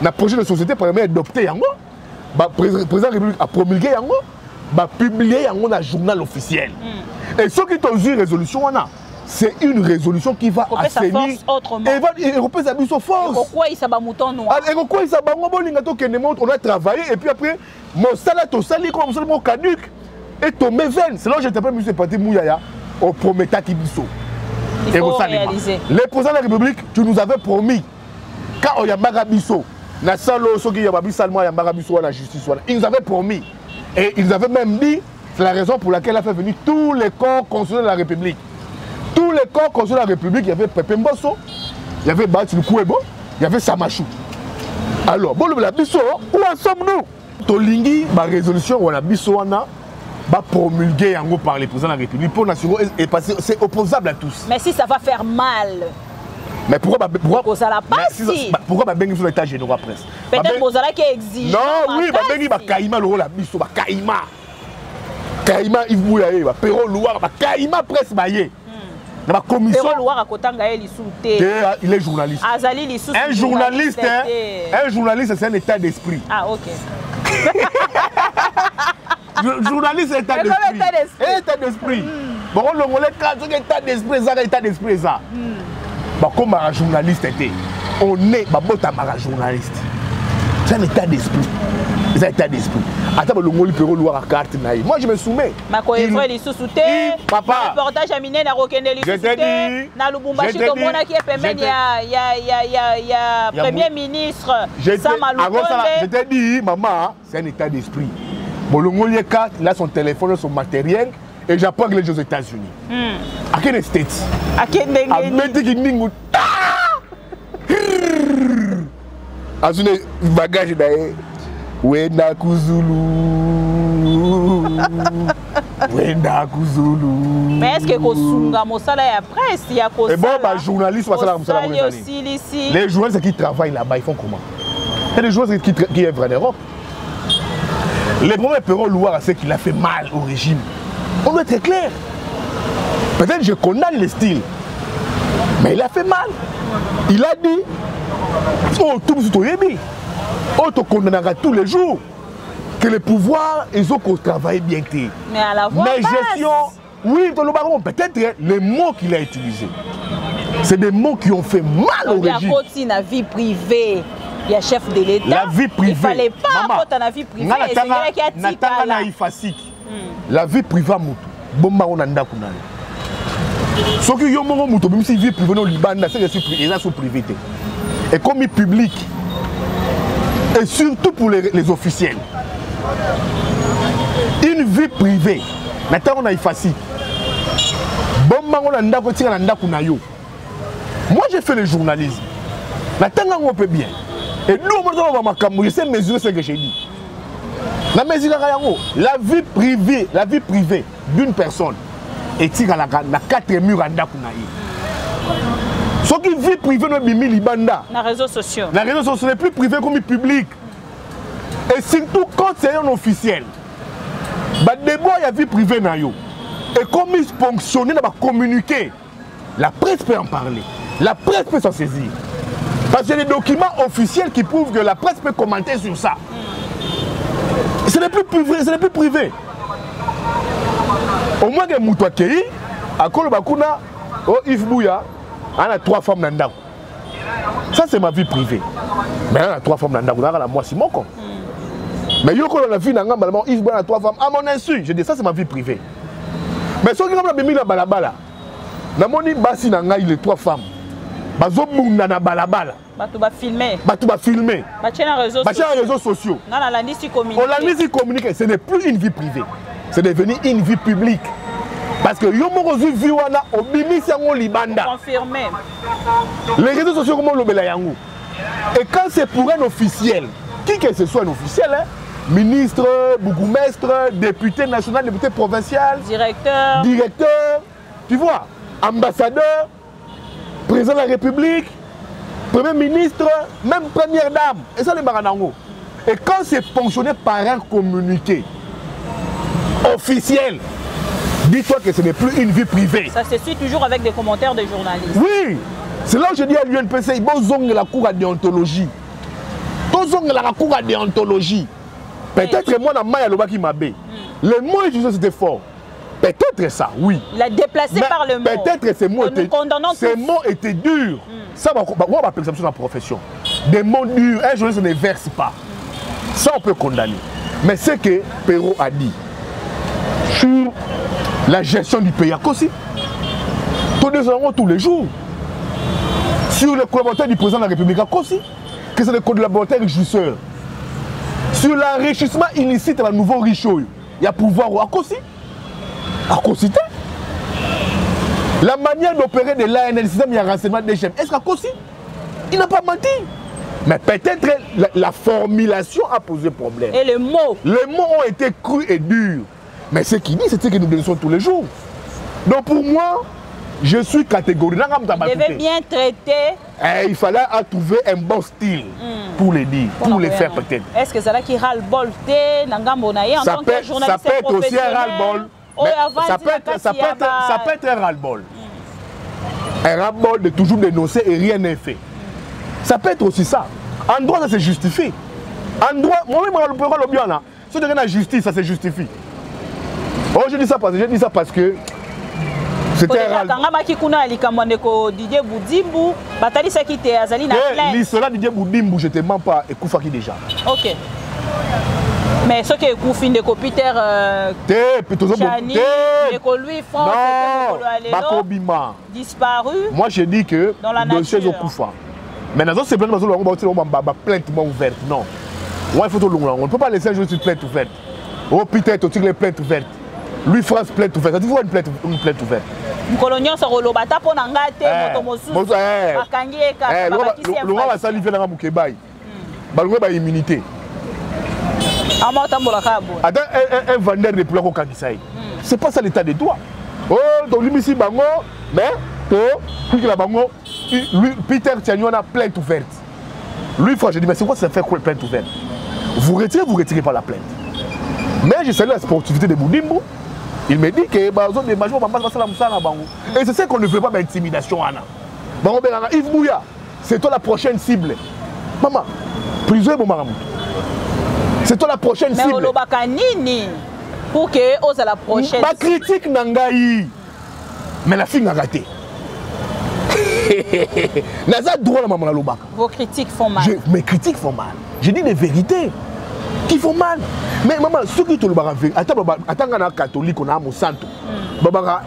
le projet de société permet d'adopter yango. Le président de la République a promulgué yango. Va publier yango dans le journal officiel. Et ce qui est une résolution, c'est une résolution qui va assainir et repose sa force. Pourquoi il s'abat mouton noir? Et pourquoi il s'abat mouton noir? On a travaillé et puis après, mon salaire, ton salaire, comme ça, mon caduc, et ton méven. C'est là que je t'appelle M. Paté Mouyaya au Prometa Kibiso. Il faut réaliser. Le président de la République, tu nous avais promis, quand il y a Marabiso, il nous avait promis. Et ils avaient même dit, c'est la raison pour laquelle il a fait venir tous les corps consulats de la République. Tous les corps consulats de la République, il y avait Pepe Mbosso, il y avait Bati Kouebo, il y avait Samachou. Alors, bon, la biso, où en sommes-nous? Tolingi, ma résolution, on a biso, va promulguer par les présidents de la République pour l'assurer et passer, c'est opposable à tous. Mais si ça va faire mal. Mais pourquoi ça la passe pourquoi bengi sur l'état général presse? Peut-être que ça qui est exigeant. Non, oui, bengi Kaima le la biso, Kaima. Kaima Yves Bouyaye, Perro Loire, Kaima presse baye. La commission Perro Loire à Kotanga il est journaliste. Azali un journaliste, un journaliste c'est un état d'esprit. Ah OK. Journaliste c'est un état d'esprit. Bon, le mot état d'esprit, ça état d'esprit ça. Comme un journaliste était, on est un journaliste. C'est un état d'esprit. C'est un état d'esprit. Attends, le mot Perro Loire à carte. Moi je me soumets. Ma coéfrère est sous-souté. Papa. Le reportage à Mine n'a Rokende les sous-souté. Na Lubumbashi comme on a qui est permis il y a premier ministre Sama Lukonde. Je t'ai dit, maman, c'est un état d'esprit. Bon, le mot carte, il a son téléphone, son matériel. Et j'apprends que les aux États-Unis. À quel state? À quel Ningu. Azune bagage d'ailleurs. Wenda Kuzulu. Wenda Kuzulu. Mais est-ce que Kosunga Mosala est presse? Il y a Kosala. Et bon, bah, journaliste, les journalistes qui travaillent là-bas, ils font comment? Il y a des journalistes qui œuvrent en Europe. Les premiers Perro Loire, c'est qu'il a fait mal au régime. On doit être clair. Peut-être que je condamne le style. Mais il a fait mal. Il a dit, oh, tout le monde, oh, tu condamneras tous les jours que les pouvoirs, ils ont travaillé bien. Mais à la voix mais gestion, oui, peut-être les mots qu'il a utilisés. C'est des mots qui ont fait mal au régime. Il y a la vie privée. Il y a chef de l'État. La vie privée. Il ne fallait pas avoir la vie privée. La vie privée, ce qui est même si vie privée au Liban, c'est sous privé. Et comme il public, et surtout pour les officiels, une vie privée, moi j'ai fait le journalisme. On peut bien. Et nous, je sais mesurer ce que j'ai dit. La vie privée d'une personne est dans 4 murs. Ce qui vit privé dans les Libanda. Les réseaux sociaux. Les réseaux sociaux sont plus privés comme public. Et surtout quand c'est un officiel. D'abord, il y a vie privée. Et comme ils fonctionnent, ils communiquer. La presse peut en parler. La presse peut s'en saisir. Parce qu'il y a des documents officiels qui prouvent que la presse peut commenter sur ça. Ce n'est plus privé, ce n'est plus privé. Au moins que Moutoua Kei, à Kolobakuna, oh Yves Bouya, on a 3 femmes dans Ndako. Ça c'est ma vie privée. Mais on a 3 femmes dans Ndako, on a la moitié mon con. Mais yo quand on a vu dans Ndako, Yves Bouya a 3 femmes, à mon insu, je dis ça c'est ma vie privée. Mais ceux qui ont mis la balabala, dans mon bassi nanga il est 3 femmes. Bazo munda na balabala. Bato ba filmer. Bato ba filmer. Batia na réseaux sociaux. Batia na réseaux sociaux. On a l'industrie communiquer. On l'industrie communiquer, ce n'est plus une vie privée. C'est devenu une vie publique. Parce que yo moko zu vi wana obimisi yango libanda. Confirmé. Les réseaux sociaux comment lobela yango. Et quand c'est pour un officiel, qui que ce soit un officiel, hein, ministre, bourgmestre, député national, député provincial, directeur, tu vois, ambassadeur, président de la République, premier ministre, même première dame. Et ça les baranango. Et quand c'est fonctionné par un communiqué officiel, dis-toi que ce n'est plus une vie privée. Ça se suit toujours avec des commentaires des journalistes. Oui, c'est là où je dis à l'UNPC, il faut zonger la cour à déontologie. tozonga la cour à déontologie. Peut-être moi, dans Maya Lobaki Mabé, le mot utilisé c'était fort. Peut-être ça, oui. Il a déplacé par le mot. Peut-être ces mots étaient durs. Ça, on va appeler ça dans la profession. Des mots durs, un journaliste ne verse pas. Ça, on peut condamner. Mais ce que Perrault a dit sur la gestion du pays à Kossi, tous les jours. Sur le collaborateur du président de la République à Kossi, que c'est le collaborateur régisseur. Sur l'enrichissement illicite de la nouveau Richaud, il y a pouvoir à Kossi. À Kossi. La manière d'opérer de l'ANL, le système de renseignement des chefs, est-ce qu'à Kossi, il n'a pas menti? Mais peut-être la formulation a posé problème. Et les mots? Les mots ont été crus et durs. Mais ce qu'il dit, c'est ce que nous dénonçons tous les jours. Donc pour moi, je suis catégorique. Il devait bien traiter. Il fallait trouver un bon style pour les dire, pour les faire peut-être. Est-ce que c'est là qui ras-le-bol en tant que journaliste? Ça peut être aussi un ras-le-bol. Ça peut être un ras-le-bol. Un ras-le-bol de toujours dénoncer et rien n'est fait. Ça peut être aussi ça. En droit, ça se justifie. En droit, moi-même, le bien là. Si tu as la justice, ça se justifie. Oh, je dis ça parce que c'était un ras-le-bol. Didier Boudimbu, Batali Sakite, Azali na plainte. L'histoire Didier Boudimbu, je ne te mens pas, et Koufaki déjà. Ok. Mais ce qui est Koufine de Peter Chani, lui, France, disparu. Moi, je dis que le dossier est au Koufa. Mais dans ce plainte, ouverte. Non. Il faut on ne peut pas laisser un jour une plainte ouverte. Oh, Peter, tu les plaintes ouvertes. Lui, France, plainte ouverte. Il faut une plainte ouverte. Colonial sur le bata pour n'engagé motomosu. Le roi va s'allier dans la Moukébaï. Il a immunité. Attends, un vendeur de poulet au Kangisaï. C'est pas ça l'état de droit. Oh, donc lui, ici, bango, mais, lui, Peter Tiagnon a plainte ouverte. Lui, franchement, je dis, mais c'est quoi ça fait quoi plainte ouverte? Vous retirez pas la plainte. Mais je salue la sportivité de Boudimbu. Il me dit que et c'est ça qu'on ne veut pas d'intimidation. Yves Bouya, c'est toi la prochaine cible. Maman, prisonnier mon maramou. C'est toi la prochaine cible. Mais pour que ose la prochaine. Ma critique n'angaï. Mais la fille n'a raté. Naza droit la maman Lobaka. Vos critiques font mal. Mes critiques font mal. Je dis des vérités qui font mal. Mais maman, ceux qui te le barrent, attends, on a un catholique, on a un santo. Babara,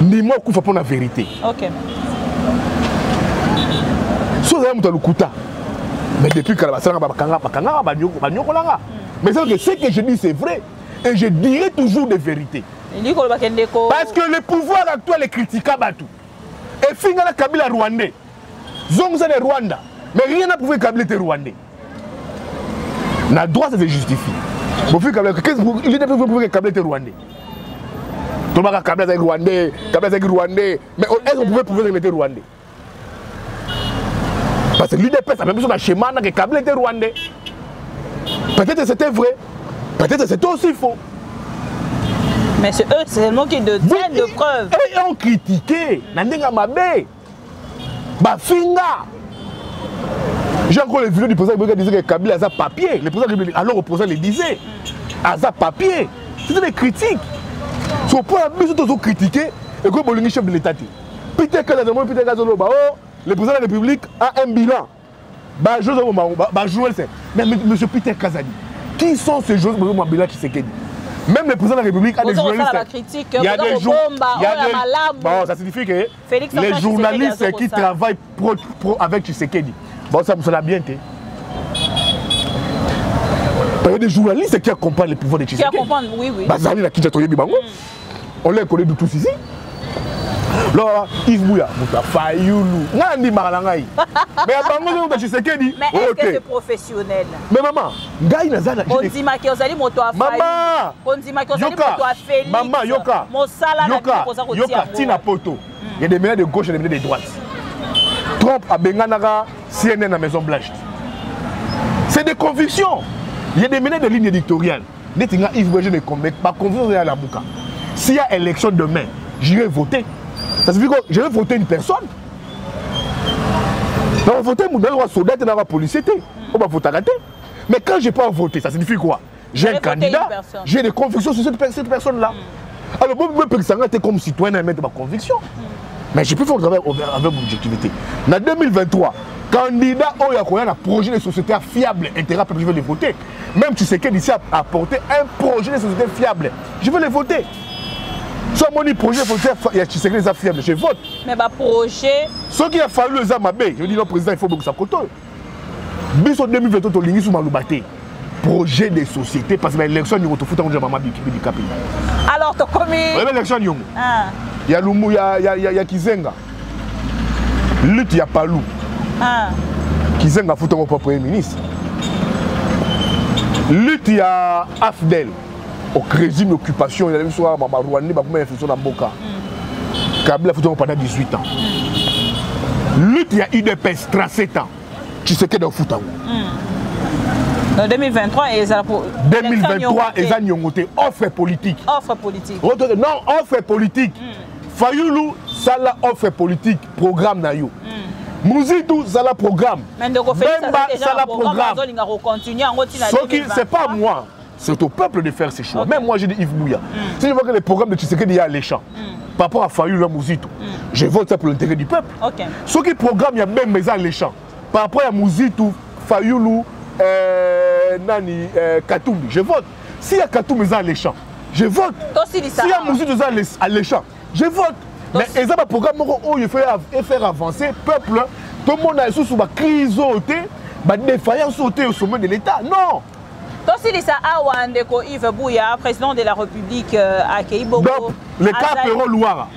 ni moi qui faut pas la vérité. Ok. Si vous avez le kuta, mais depuis que mais ce que je dis c'est vrai. Et je dirai toujours des vérités. Parce que le pouvoir actuel est critiquable à tout. Et Fingala Kabila Rwandais. Zongza de Rwanda. Mais rien n'a prouvé Kabila était Rwandais. La droit ça se justifie. Il n'est pas prouvé que Kabila était Rwandais. Tout le monde a Kabila est Rwandais. Kabila est Rwandais. Mais est-ce qu'on pouvait prouver qu'il était Rwandais? Parce que l'UDPS a même besoin d'un schéma que Kabila était Rwandais. Peut-être que c'était vrai. Peut-être que c'était aussi faux. Mais c'est eux seulement qui tiennent de preuves. Ils ont critiqué. Nandenga Mabé. Bafinga. J'ai encore les vidéos du président qui disait que Kabila a papier. Le président alors le président le disait. A papier. C'était des critiques. Sur le point de vue, ils ont critiqué. Et comme le chef de l'État. Peter Kazadi, le président de la République a un bilan. Mais M. Peter Kazadi, qui sont ces gens qui se quittent? Même le président de la République a des journalistes. Il y a des journalistes. Bon, ça signifie que les journalistes qui travaillent avec Tshisekedi. Bon, ça me semble bien. Il y a des journalistes qui accompagnent le pouvoir de Tshisekedi. Qui accompagnent, oui, oui. On les connaît de tous ici. Là, Yves Bouya, Fayoulou, Nandi Maralangaï. Mais à Bango, Tshisekedi. Mais est-ce que c'est professionnel? Mais maman, Gaï Nazana. On dit que vous allez moto à maman, on dit que vous allez moto à Félix. Maman, Yoka, Tina Poto. Il y a des médias de gauche et des médias de droite. Trump a Benganara, CNN à Maison Blanche. C'est des convictions. Il y a des médias de ligne éditoriale. Yves Bouya, je ne combats pas confiance à la Bouka. S'il y a élection demain, j'irai voter. Ça signifie que je vais voter une personne. Je vais voter mon soldat et un policier. On va voter. Mais quand je n'ai pas voté, ça signifie quoi? J'ai un candidat, j'ai des convictions sur cette personne-là. Alors, moi, je suis comme citoyen, je ma conviction. Mais je peux faire le travail avec mon objectivité. En 2023, candidat qui a un projet de société fiable, intérêt, je vais les voter. Même tu sais qu'il ici a apporté un projet de société fiable, je vais les voter. Soit mon projet de société fiable, je vote. Mais le projet. Ce qui a fallu les amabés, je dis non, président, il faut que ça coûte. Bis en 2023, tu as l'ingé sur ma loubaté. Projet de société, parce que l'élection, il y a tout foutu en maman du Kapi. Alors, tu as commis. L'élection, il y a Lumou, il y a Kizenga. Lutte, il n'y a pas loup. Kizenga foutu mon Premier ministre. Lutte, il y a Afdel. Au régime d'occupation, il y a une soirée à Rwanda, il y a une infection dans Boka. Kabila foutu pendant 18 ans. Lutte, il y a UDPS, 37 ans. Tu sais qu'il y a un foutu. En 2023, ils ont 2023, ils ont offre politique. Offre politique. Non, offre politique. Fayoulou, ça la offre politique, programme na yo. Mouzidou, ça la programme. Memba, ça la programme. C'est pas moi, c'est au peuple de faire ses choix. Même moi, j'ai dit Yves Bouya. Si je vois que les programmes de Tshisekedi y a alléchant, par rapport à Fayoulou, Mouzidou, je vote ça pour l'intérêt du peuple. Ce qui programme, il y a même mes alléchants. Par rapport à Mouzidou, Fayoulou, Nani, Katoumbi, je vote. S'il y a Katoumbi alléchant, je vote. S'il y a Mouzidou alléchant, je vote. Mais il y a un programme où il faut faire avancer le peuple. Tout le monde a sous la crise, la défaillance au sommet de l'État. Non. Yves Bouya, président de la République à Keibogo. Donc, le cas Perron Louara.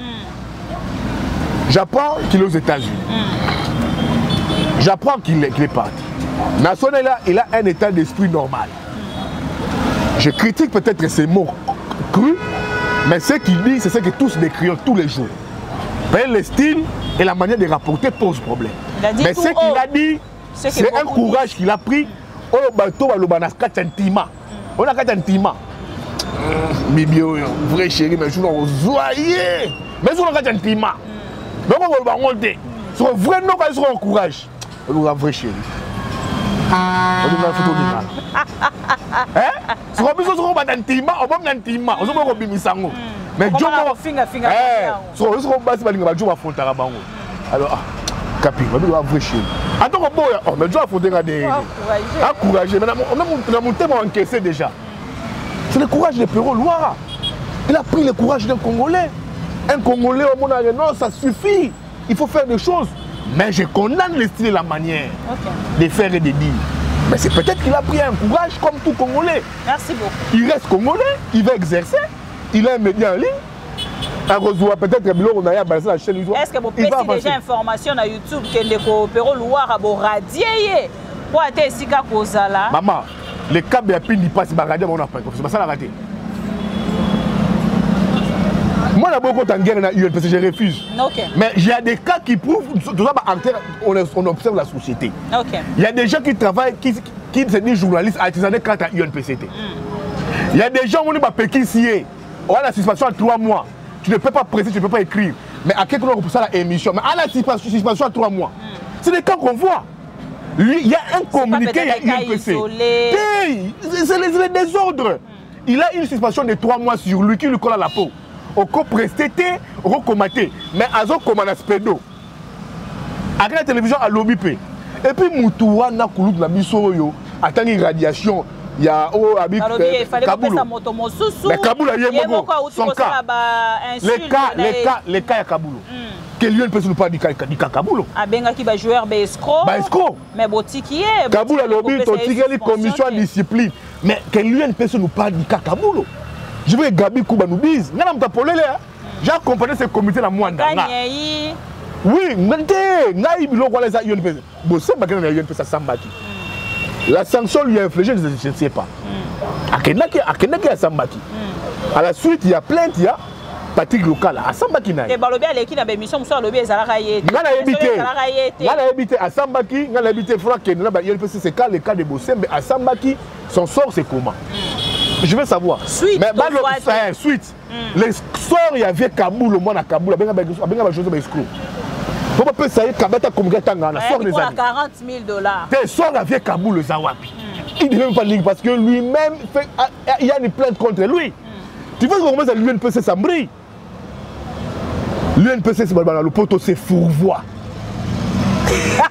J'apprends qu'il est aux États-Unis. J'apprends qu'il est parti. National, il a un état d'esprit normal. Je critique peut-être ces mots crus, mais ce qu'il dit, c'est ce que tous décrivent tous les jours. Mais le style et la manière de rapporter posent problème. Mais ce qu'il a dit, c'est un courage qu'il a pris. On a Katantima. Bibio, vrai chéri, mais je suis zoyé. Mais je suis Katantima. Donc on va monter. C'est un vrai nom, c'est un courage. On a vrai chéri. On a fait tout le monde. On va Katantima, on va Katantima, on va Bimisango. Mais Dieu m'a fait. Alors, Capi, on va vrai chéri. Attends, mais Dieu a fait des encouragé. Mais on a monté, on a encaissé déjà. C'est le courage de Perron Louara. Il a pris le courage d'un Congolais. Un Congolais au monde, non, ça suffit. Il faut faire des choses. Mais je condamne le style et la manière de faire et de dire. Mais c'est peut-être qu'il a pris un courage comme tout Congolais. Merci beaucoup. Il reste Congolais, il va exercer. Il a un média en ligne. Peut-être que on a la chaîne. Est-ce que vous avez déjà information sur YouTube que le Perron Louara a radié pour être ici à Kozala? Maman, les câbles de Pindi passent, on a pas c'est pas ça la raté. Moi, je suis en guerre dans l'UNPC, je refuse. Mais il y a des cas qui prouvent, on observe la société. Il y a des gens qui travaillent, qui se disent journalistes, artisanaux quand à l'UNPCT. Il y a des gens qui ont péquisier. On a la suspension à 3 mois. Tu ne peux pas presser, tu ne peux pas écrire. Mais à quelqu'un pour ça l'émission. Mais à la suspension à 3 mois. C'est des cas qu'on voit. Lui, il y a un communiqué, il y a UNPC. C'est les désordres. Il a une suspension de 3 mois sur lui qui lui colle à la peau. On peut prester, on peut commenter. Mais à ce moment là, pédo. Avec la télévision à l'OBP. Et puis, Moutouwa n'a pas de la mission. Attends une radiation. Il y a il fallait Kaboul. Mais Kaboul a son cas. Les cas à Kaboul. Que l'UNPC ne pas dit Kaboul. Qui va jouer escroc. Mais Botiki est. Kaboul a lobby, la commission de discipline. Mais que l'UNPC ne pas dit Kaboul. Je veux que Gabi Kouba nous dise. J'ai accompagné ce comité dans Mwanda. Oui, la sanction lui a infligé, je ne sais pas. Akenaki à Sambaki. À la suite, il y a plainte, il y a Patrick Local à Sambaki. Et Balobé a l'équipe d'émission, sur Lobé, ça a habité à Sambaki, il a habité Franck, c'est le cas de Bossé, mais à Sambaki, son sort c'est comment? Je veux savoir. Suite. Suite. Les sorts, il y avait Kaboul, au moins à Kaboul, il y avait des escrocs. Faut pas ça y Kabata comme Gatanga na sort des années. 40 000 $. T'es sort avec Kaboul le Zawapi. Il ne veut pas lire parce que lui-même fait il y a une plainte contre lui. Tu vois comment ça l'UNPC s'embrouille. L'UNPC c'est le poteau c'est fourvoie.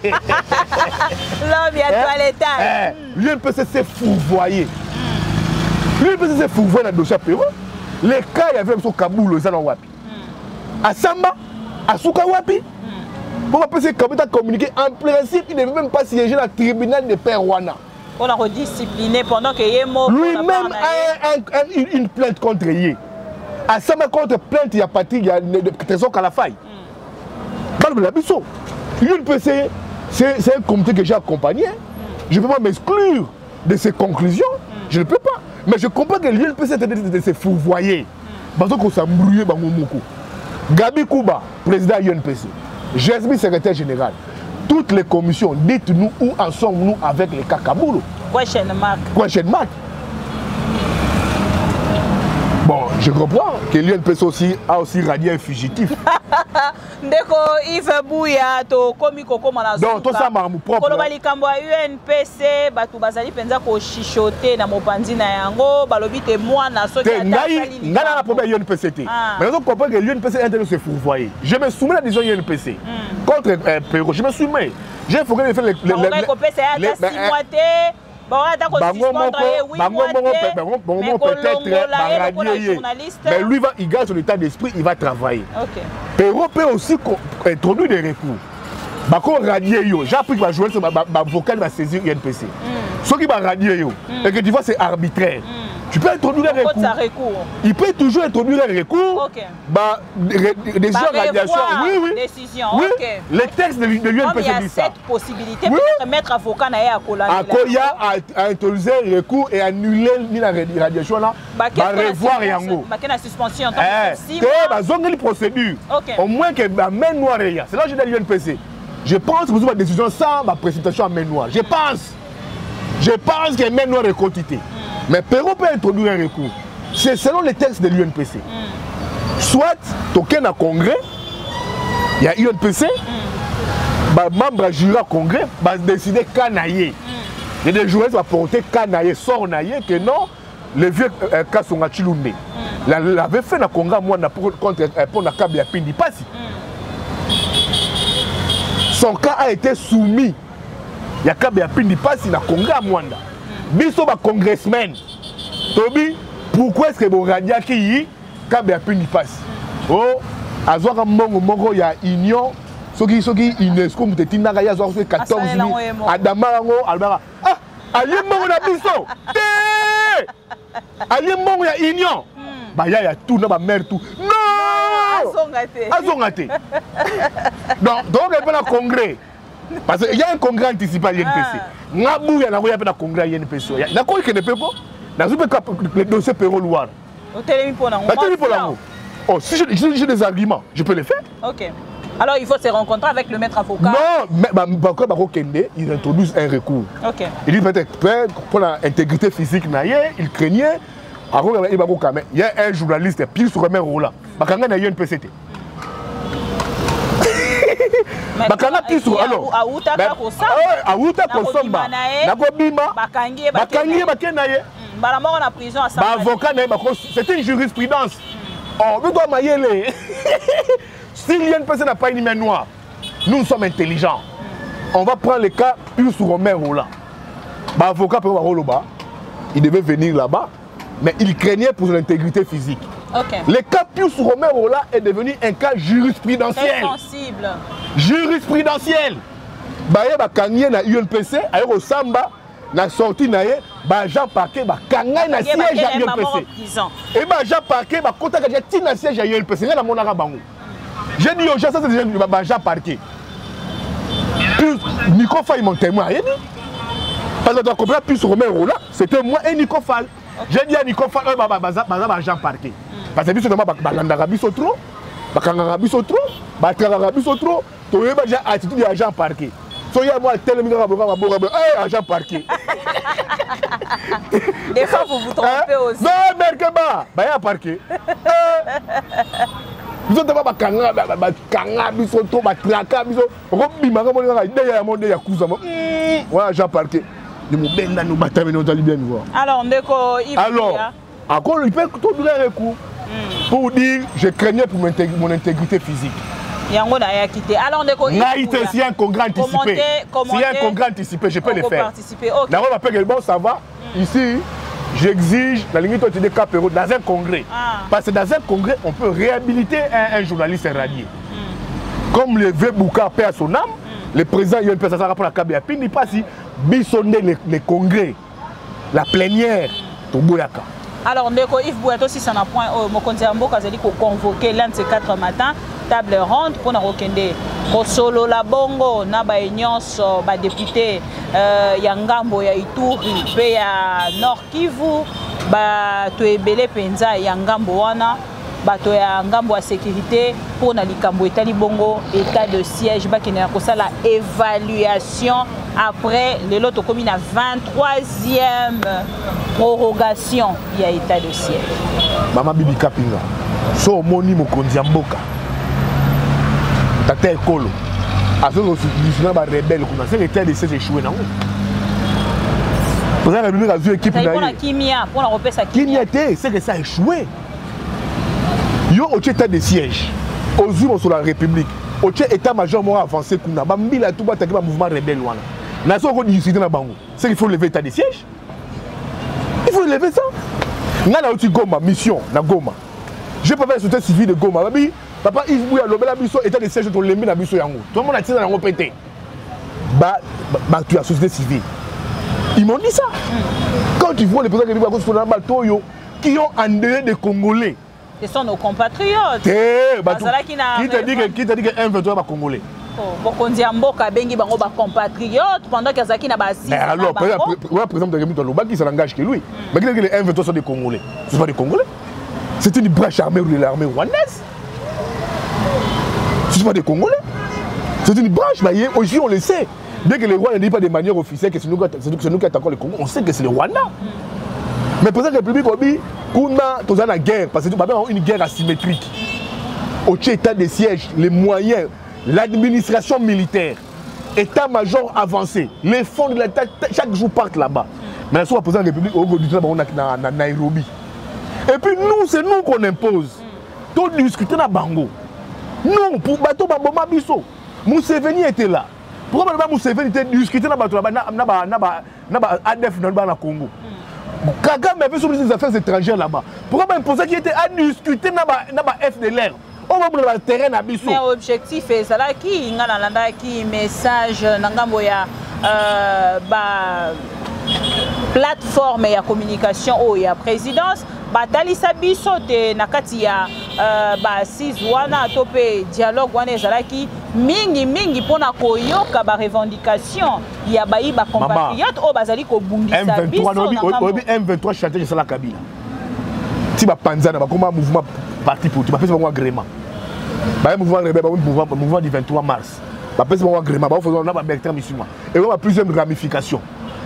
L'homme y a toilettage. L'UNPC c'est fourvoyer. L'UNPC c'est fourvoyer dans le dossier Péro. Les cas il y avait sur Kaboul le Zawapi. À Samba, à Souka Wapi. Pour que Kabata communiquer, en principe, il ne veut même pas siéger dans le tribunal de Perouana. On a rediscipliné pendant que Yemo. Lui-même a une plainte contre Yé. À Sama contre plainte, il y a Patrick, il y a des trésors à la faille. L'UNPC, c'est un comité que j'ai accompagné. Je ne peux pas m'exclure de ses conclusions. Je ne peux pas. Mais je comprends que l'UNPC est de se fourvoyer. Parce qu'on s'est embrouillé. Gabi Kouba, président de l'UNPC. Jesmi, secrétaire général. Toutes les commissions, dites-nous où en sommes-nous avec les Kakaboulou. Question mark. Bon, je comprends que l'UNPC a aussi radié un fugitif. Ndeko Yves Bouya to komi koko mana zuka. Donc tout ça m'a mon propre. Koloba likambo ya UNPC batu bazali penza ko chichoter na mopanzi na yango balobi te mwana so ki atali. Ngana na problème UNPC te. Mais on comprend que l'UNPC est en train de se fourvoyer. Je me soumets à la décision UNPC contre Péro, je me soumets. J'ai faut que faire les mais lui il garde son état d'esprit, il va travailler. Péro peut aussi introduire des recours. J'ai appris que l'avocat va saisir l'UNPC. Ce qui va radier, et que tu vois c'est arbitraire. Tu peux introduire un recours. Il peut toujours introduire un recours. Décision de radiation. Oui. Décision. Oui. Les textes de l'UNPC disent ça. Il y a cette possibilité peut-être mettre avocat à Koya a introduit un recours et annuler la radiation là. Revoir yango. La suspension en tant que une procédure. Au moins que la main noire. C'est là que je dis à l'UNPC. Je pense que vous avez une décision sans ma précipitation à main noire. Je pense que main noire est quantité. Mais Péro peut introduire un recours. C'est selon les textes de l'UNPC. Soit, token à congrès, il y a UNPC, membre à jury à congrès, va décider canaillé. Il y a des joueurs qui vont porter canaillé, sort naillé, que non, les vieux cas sont à Chiloundé. L'avait fait dans le congrès, moi, pour la câble à Pindi Passi. Son cas a été soumis. Il y a câble à Pindi Passi dans le congrès à Mwanda. Biso ba congressman Tobi, pourquoi est-ce que vous radiez qui Kabe a pu n'y passer? Oh, azwaka mongo ya union, soki UNESCO mutetina ya zo 14 000 Adama ngo albara. Ah, ali mongo na biso. Ali mongo ya union. Ba ya tout na ba mère tout. Non! Azongate. Donc il y a un congrès. Parce qu'il y a un congrès anticipé à l'INPC. Il y a un congrès à l'INPC. Il y a un congrès qui ne peut pas. Le dossier Péro Louane. Si j'ai des arguments, je peux les faire. Ok. Alors il faut se rencontrer avec le maître avocat. Non, mais ils introduisent un recours. Ok. Il dit peut-être pour l'intégrité physique, il craignait. Il y a un journaliste, Pierre Souremer Rola. Il y a un PCT. Bakanga piso alors auta kosomba nakobima bakangi bakena ye balamoko na prison à Samba avocat na c'était une jurisprudence. Oh mais toi mayele si l'UNPC n'a pas une main noire, nous sommes intelligents. On va prendre le cas Pius Romer Rola. Avocat peut Roloba, il devait venir là-bas mais il craignait pour son intégrité physique. Okay. Le cas Pius Romer Rola est devenu un cas jurisprudentiel. Sensible. Jurisprudentiel. Baye bakangé na UNPC, ayo ko samba na sorti na ye, ba Jean Parquet ba kangay na siège à UNPC. Et ba Jean Parquet ba kota ka ti na siège à UNPC, na monaka bango. J'ai dit ça c'est déjà ba Jean Parquet. Puis Nico Fall mon témoin, parce que tu as compris Pius Romer Rola, c'était moi et Nico Fall. J'ai dit à Nico Fall ba Jean Parquet. Parce que biso balandaka biso trop, bakangaka biso trop, batraka biso trop, toyeba déjà attitude ya agent parquet. So ya moi tel minga boka boka agent parquet. Des fois vous vous trompez aussi. Non, merkeba, ba ya parquet. Nous sommes pas bakanga biso to batraka biso. Robima comme on a idée ya monde ya kuza. Voilà, Jean Parquet. Nous benda nous batame nous tali bien voir. Alors ndeko alors encore il peut tout durer un coup pour dire je craignais pour mon intégrité physique. Yango na ya quitté. Alors ndeko si un congrès anticipé. Si un congrès anticipé, je peux le faire. OK. D'abord m'appelle bon ça va. Ici j'exige la limite de Capero dans un congrès. Parce que dans un congrès, on peut réhabiliter un journaliste radié. Comme le vieux Bouka paie à son âme, le président il y a une personne pour la KBA. Puis il pas si bisonner les congrès, la plénière, Togoyaka. Alors ndeko Yves Bouato si ça n'a point Mokonzi Mboka zali ko convoquer l'un de ces 4 matins table ronde pour na rokende ko solo la bongo na ba nyonso ba député ya ngambo ya Ituri pe ya Nord Kivu ba to ebele penza ya ngambo wana bato ya ngambo ya sécurité pour na likambo etali bongo état de siège ba kina ko sala évaluation après lelo to komi na 23e prorogation il y a état de siège. Maman Bibi Kapinga so moni Mokonzi Mboka tata ekolo afin que na ba rebelle kuna c'est l'état de siège échoué na pour la République a vu équipe na pour la kimia pour la repesa kimia c'est que ça a échoué. Yo au état de siège aux yeux sur la République au état-major mort avancé kuna ba mbila tout ba taquer ba mouvement rebelle wana na so ko discuter na bango c'est qu'il faut lever état de siège. Il faut lever ça. Nga na oti Goma mission na Goma. Je peux faire la société civile de Goma. Babi papa Yves Bouya lobela biso état de siège to lembi na biso yango. Tout le monde a tiré na ngo pété. Ba tu la société civile. Ils m'ont dit ça. Quand tu vois les présidents qui vivent à Batoyo qui ont endeuillé des Congolais. Ce sont nos compatriotes. Qui te dit que 1,23 va Congolais? Mokonzi Mboka bengi bango ba compatriotes pendant que Zaki na ba 6. Alors, par exemple, de Loba qui se langage que lui. Mais que les 1,23 sont des Congolais. Ce ne sont pas des Congolais. C'est une branche armée de l'armée rwandaise. Ce ne sont pas des Congolais. C'est une branche, mais aussi on le sait. Dès que les Rwandais ne disent pas de manière officielle que c'est nous qui attaquons le Congo, on sait que c'est le Rwanda. Mais pour ça que la République dit qu'on a la guerre, parce que nous avons une guerre asymétrique. Au état de siège, les moyens, l'administration militaire, état-major avancé, les fonds de l'État, chaque jour partent là-bas. Mais la présidente de la République, on est à Nairobi. Et puis nous, c'est nous qu'on impose. Tout discuter dans Bango. Non, pour bateau Baboma Bisso. Mousseveni était là. Pourquoi Mousseveni était discuté dans ADF dans le Congo? Kagame avait sur les affaires étrangères là-bas. Pourquoi imposer qu'il était à discuter dans le FDLR? On va prendre le terrain à Bisso. Mais l'objectif est ça là qui qui message nangambo ya plateforme ya communication ou ya présidence batalisa biso te nakati ya wana topé dialogue wana ezalaki mingi pona koyoka ba revendication ya bayi ba compatriotes o bazali ko bungisa biso M23 chantage ça la Kabila ti ba panzana ba comme mouvement parti politique ba pesa ba agrément ba mouvement rebelle ba mouvement du 23 mars ba pesa ba agrément ba faisons na ba Bertrand Bisimwa et on a plusieurs ramifications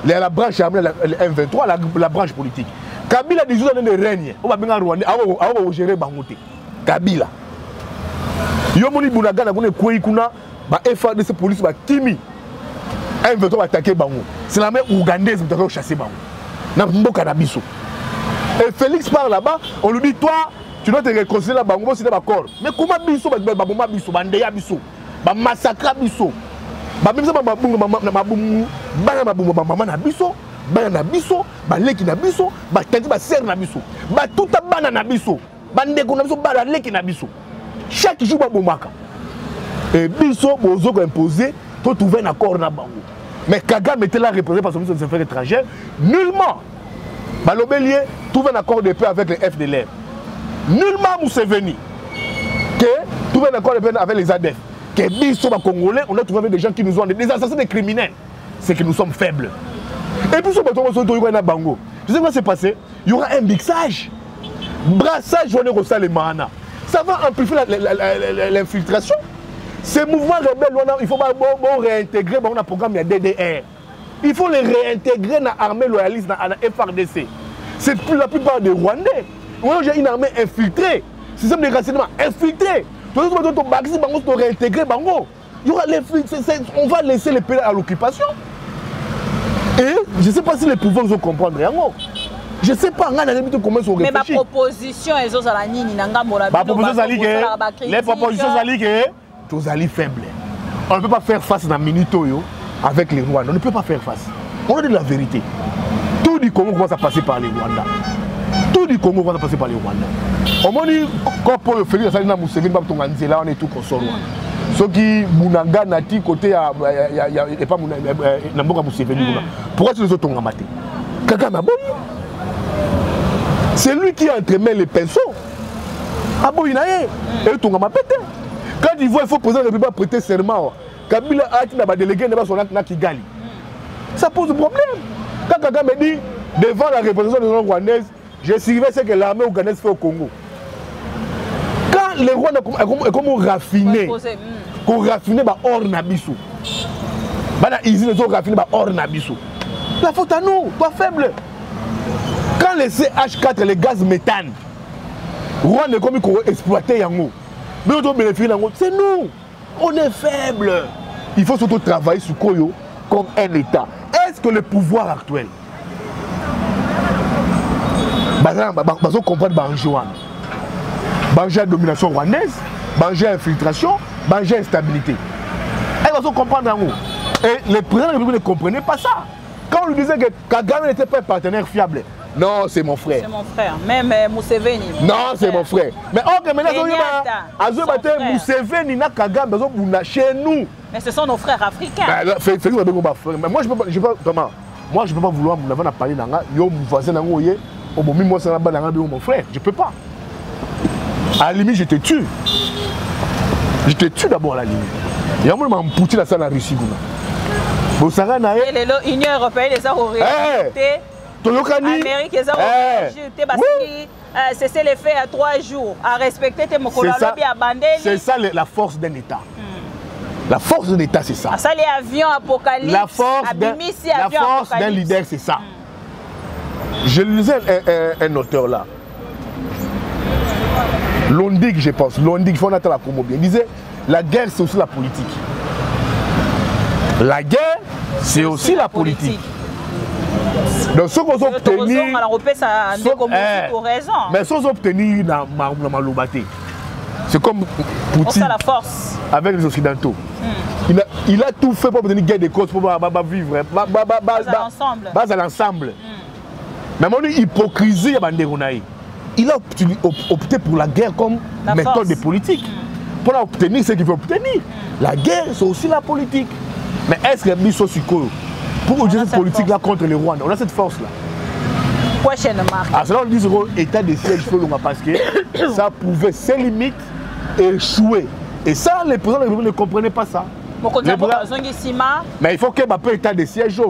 la branche armée la M23 la branche politique Kabila a 18 années de règne. On va bien Rwanda, on va gérer Bangote. Kabila. Yomoni Bunaga, on est quoi kuna, ba FARDC police ba Kimi. Un veut attaquer Bango. C'est la même ougandaise qui doit chasser Bango. Na mboka na biso. Et Félix part là-bas, on lui dit toi, tu dois te réconcilier la Bango, c'est d'accord. Mais comment biso ba bomba biso, ba ndeya biso, ba massacre biso. Ba même ça ba bungu maman na biso. Bana biso, baleki na biso, batandi ba ser na biso, ba tuta bana na biso, bandeko na biso bala leki na biso. Chaque jour ba bomaka. Et biso bozo ko imposer, to trouver un accord na bango. Mais Kagame était là représenté par son ministre des Affaires étrangères, nullement. Balobelier trouve un accord de paix avec les FDLR. Nullement Mousseveni que trouve un accord de paix avec les ADF. Que biso ba Congolais, on a trouvé avec des gens qui nous ont des assassins, des criminels. C'est que nous sommes faibles. Et puis, ce bateau, Bango. Tu sais quoi s'est passé? Il y aura un mixage. Brassage, on est au Salemana. Ça va amplifier l'infiltration. Ces mouvements rebelles, il faut réintégrer dans le programme DDR. Il faut les réintégrer dans l'armée loyaliste, dans la FARDC. C'est la plupart des Rwandais. Moi, j'ai une armée infiltrée. système de renseignement infiltré. On va laisser les pays à l'occupation. Et je ne sais pas si les pouvoirs vont comprendre. Je ne sais pas comment ils sont réfléchis. Mais ma proposition est les propositions sont faibles. On ne peut pas faire face à Minitoyo avec les Rwandais. On ne peut pas faire face. On a dit la vérité. Tout du Congo commence à passer par les Rwandais. Tout du Congo commence à passer par les Rwandais. On m'a dit quand Paul Félix Salina Museveni va tomber là, on est tout consolé. Ceux qui Munanga Nati côté et pas Namboka Museveni. Pourquoi tu les autres ont maté? Kagame c'est lui qui entremêle les pinceaux. Aboïnaye et tout m'a pété. Quand il voit il faut poser le République prêter serment. Kabila a été délégué na Kigali. Ça pose problème. Quand Kagame dit devant la représentation de l'Union rwandaise, je suivais ce que l'armée ouganaise fait au Congo. Quand les Rwandais comment raffiner, qu'on raffine hors Nabiso. Ils ont raffiné hors Nabiso. La faute à nous, toi faible. Quand les CH4, les gaz méthane, Rwanda comme ils exploité Yango. Mais on bénéficie d'Yango, c'est nous. On est faible. Il faut surtout travailler sur Koyo comme un État. Est-ce que le pouvoir actuel va comprendre la domination rwandaise, l'infiltration, l'instabilité? Elle va comprendre Yango. Et les présidents de la République ne comprenaient pas ça. Quand on lui disait que Kagame n'était pas un partenaire fiable, non, c'est mon frère. C'est mon frère. Même Museveni. Non, c'est mon frère. Mais ok, maintenant, Museveni n'a Kagame chez nous. Mais ce sont nos frères africains. Mais moi, je ne peux pas vouloir me parler d'un mon voisin, mon frère. Je ne peux pas. À la limite, je te tue. Je te tue d'abord à la limite. Il y a un moment où je suis en Russie. L'Union européenne les a réalité. L'Amérique les a réalité parce que c'est les faits à 3 jours. À respecter tes mokola lobby abandonné. C'est ça la force d'un État. La force d'un État, c'est ça. Ça, les avions apocalypse. La force d'un leader, c'est ça. Je lisais un auteur là. Londig, je pense. Londig, il faut en attendre la promo bien. Il disait la guerre, c'est aussi la politique. La guerre, c'est aussi la politique. Donc, ce qu'on a obtenu. Mais ce qu'on a obtenu dans Malobate, c'est comme Poutine avec les Occidentaux. Il a tout fait pour obtenir une guerre des causes pour vivre. Base à l'ensemble. Mais mon hypocrisie, il a opté pour la guerre comme méthode de politique. Pour obtenir ce qu'il veut obtenir. La guerre, c'est aussi la politique. Mais est-ce que Bisso Sikoyo, pour utiliser cette politique-là contre les Rwandais, on a cette force-là? Alors, on dit que l'état de siège, parce que ça pouvait, ses limites, échouer. Et ça, les présidents de la République ne comprenaient pas ça. Mais il faut qu'il y ait un peu d'état de siège,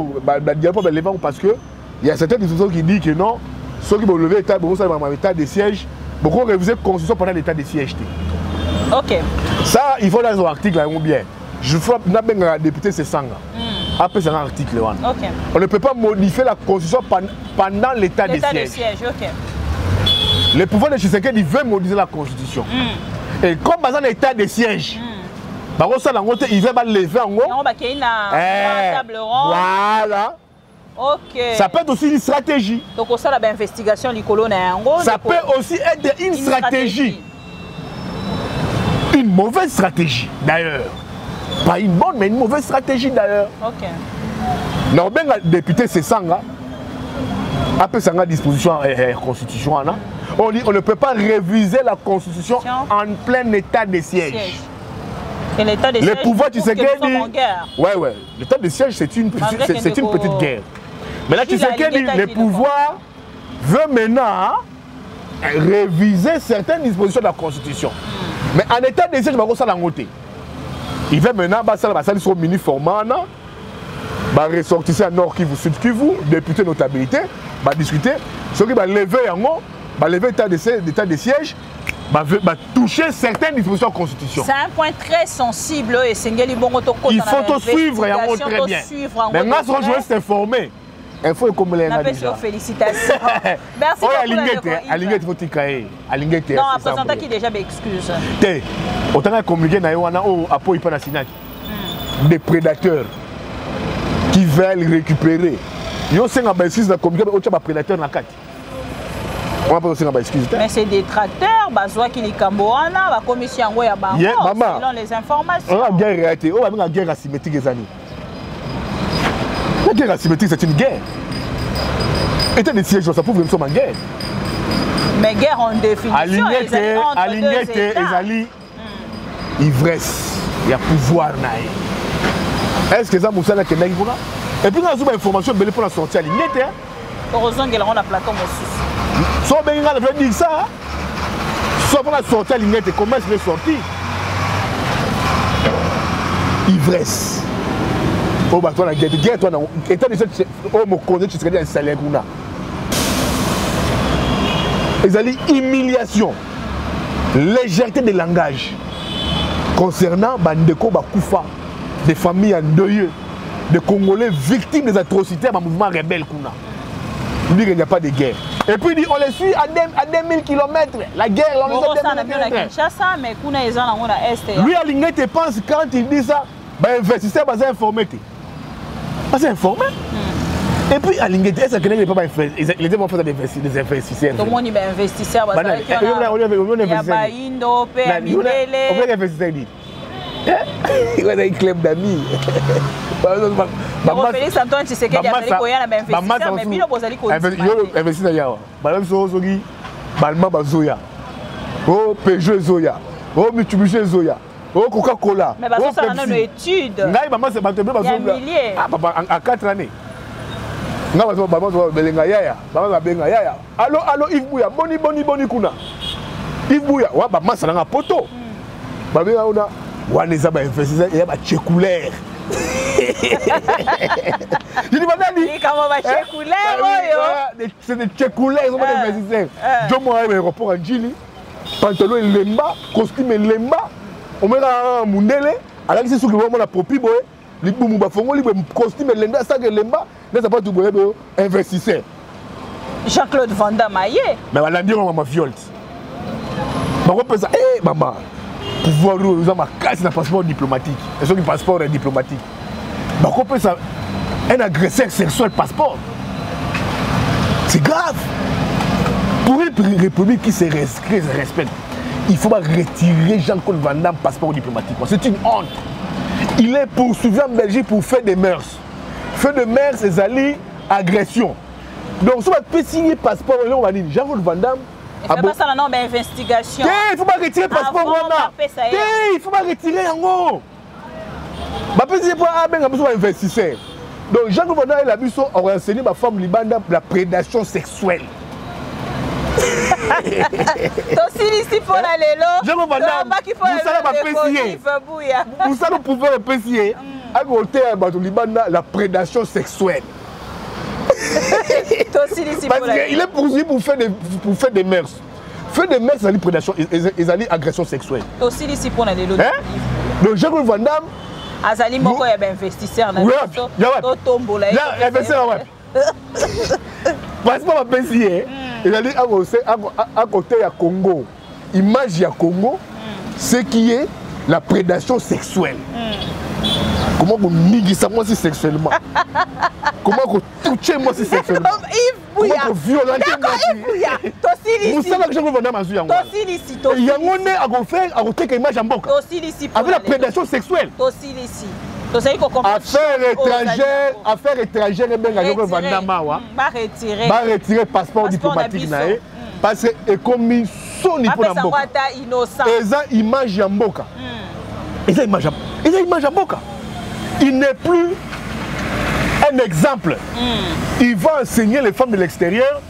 parce qu'il y a certaines discussions qui disent que non, ceux qui vont lever l'état de siège, beaucoup réviser la constitution pendant l'état de siège. Ok. Ça, il faut dans un article, bien. Je vois un député, c'est ça. Après, c'est un article. Okay. On ne peut pas modifier la constitution pendant l'état de siège. Okay. Le pouvoir de Tshisekedi veut modifier la constitution. Et comme dans l'état de siège, il veut lever en haut. Voilà. Okay. Ça peut être aussi une stratégie. Donc, ça, la investigation, ça peut aussi être une stratégie. Une mauvaise stratégie, d'ailleurs. Pas une bonne, mais une mauvaise stratégie d'ailleurs. Ok. Non, bien le député c'est ça. Après ça a disposition constitution. On dit on ne peut pas réviser la constitution en plein état de siège. Et l'état de siège. Le pouvoir tu sais que ouais. L'état de siège c'est une petite guerre. Mais là tu sais que le pouvoir veut maintenant réviser certaines dispositions de la constitution. Mais en état de siège, ça l'a noté. Il va maintenant, ils sont mini-formats, ressortissants à Nord Kivu, Sud Kivu, députés notabilité, discuter. Ceux qui vont lever en haut, lever l'état de siège, toucher certaines dispositions de la Constitution. C'est un point très sensible et il faut tout suivre, très bien. Mais moi, je veux s'informer. Info est comme les gars. Félicitations. Merci beaucoup. Alingete faut ticailler. Alingete. Non, présentant qui déjà m'excuse. Té. Autant que communiquer na wana o apo ipa na sinaki. Des prédateurs qui veulent récupérer. Yo senga ba excuse na communiquer o tcha prédateur na kati. On va pas senga ba excuse. Mais c'est des tracteurs, bazwa ki likamboana, ba commission ngo ya bango selon les informations. On a guerre réalité. On va une guerre asymétrique les années. La guerre asymétrique, c'est une guerre. État de siège, ça prouve que nous sommes en guerre. Mais guerre en définition, Alingete, Ezali, ivresse, il y a pouvoir. Est-ce que ça m'a dit que c'est et puis, nous avons une information pour la sortie à Alingete. Heureusement que l'on a plateau aussi. Si on veut dire ça, soit pour la sortie à Alingete, comment est-ce que c'est sorti? Ivresse. Oh, bah, toi, la guerre, toi, étant de ce oh, mon connaît, tu serais dans le salaire. Ils allaient humiliation, légèreté de langage concernant Bandeko Bakoufa, des familles endeuillées, des Congolais victimes des atrocités dans le mouvement rebelle. Il dit qu'il n'y a pas de guerre. Et puis il dit on les suit à 2000 km. La guerre, on les suit à 2000 km. Lui, Alingete pense quand il dit ça, ben, investisseur va s'informer. Pas informé. Et puis à Lingete, est-ce que les pas ils vont faire des investisseurs. Tout le monde est investisseur. Il y a investisseur. Il y a un club d'amis. Félix Antoine Tshisekedi a fait un investisseur, mais il a fait investisseur. Madame Sozogi, Balma Bazoya, oh Peugeot Zoya, oh Mitsubishi Zoya. Oh Coca-Cola. Mais parce que ça a une étude. Maman c'est battu à 4 années. Nga maman belenga yaya. Maman belenga yaya. Allo Yves Bouya, boni kuna. Yves Bouya, wa ba masa nga poto. Ba benga ona wana za ba investisseur ya ba tchekulaire. Je dis madame, comment va tchekulaire oyo? C'est des tchekulaires, sont des investisseurs. Jo mo aéroport en Djili. Pantalon lemba, costume lemba. On met un mundele, alors que c'est ce que vous la propi boy, les boumba fongo, les costumes et l'enda, ça que l'emba, n'est pas tout boy investisseur. Jean-Claude Van Damme aïe. Mais on va dire on m'a violé. Mais on peut ça, eh maman, pouvoir nous avoir ma casse un passeport diplomatique. Et ce qui passeport est diplomatique. Mais on peut ça, un agresseur sexuel passeport. C'est grave. Pour une république qui se respecte. Il faut retirer Jean-Claude Van Damme passeport diplomatique. C'est une honte. Il est poursuivi en Belgique pour faire des mœurs. Faire des mœurs, c'est aller agression. Donc, si on peut signer passeport, on va dire Jean-Claude Van Damme. Il ne fait pas ça dans l'investigation. Il ne faut pas retirer le passeport. Il ne faut pas retirer en haut. Il faut pas investisseur. Donc, Jean-Claude Van Damme a renseigné ma femme libanda pour la prédation sexuelle. Ici pour la lélo. Je me demande, vous savez pouvoir apprécier à côté de la prédation sexuelle. Il est poursuivi pour faire des mœurs. Faire des mœurs, c'est une prédation, ils allaient agression sexuelle. Aussi ici pour la lélo. Donc Jean-Claude Van Damme. Azali moko ya investisseur na to tombola. Ya investisseur ouais. Parce que ma pensier, il a dit à côté à Congo, image à Congo, ce qui est la prédation sexuelle. Comment vous négligez moi si sexuellement? Comment vous touchez moi si sexuellement? Comment vous violentez moi si? Vous savez que je veux vendre ma vie en moi. Il y a un monde à faire à côté image en boca. Avec la prédation sexuelle. Affaires étrangères, et bien que Vandama va retirer le passeport diplomatique parce que comme son image en boca. Et ça image en boca. Il n'est plus un exemple. Il va enseigner les femmes de l'extérieur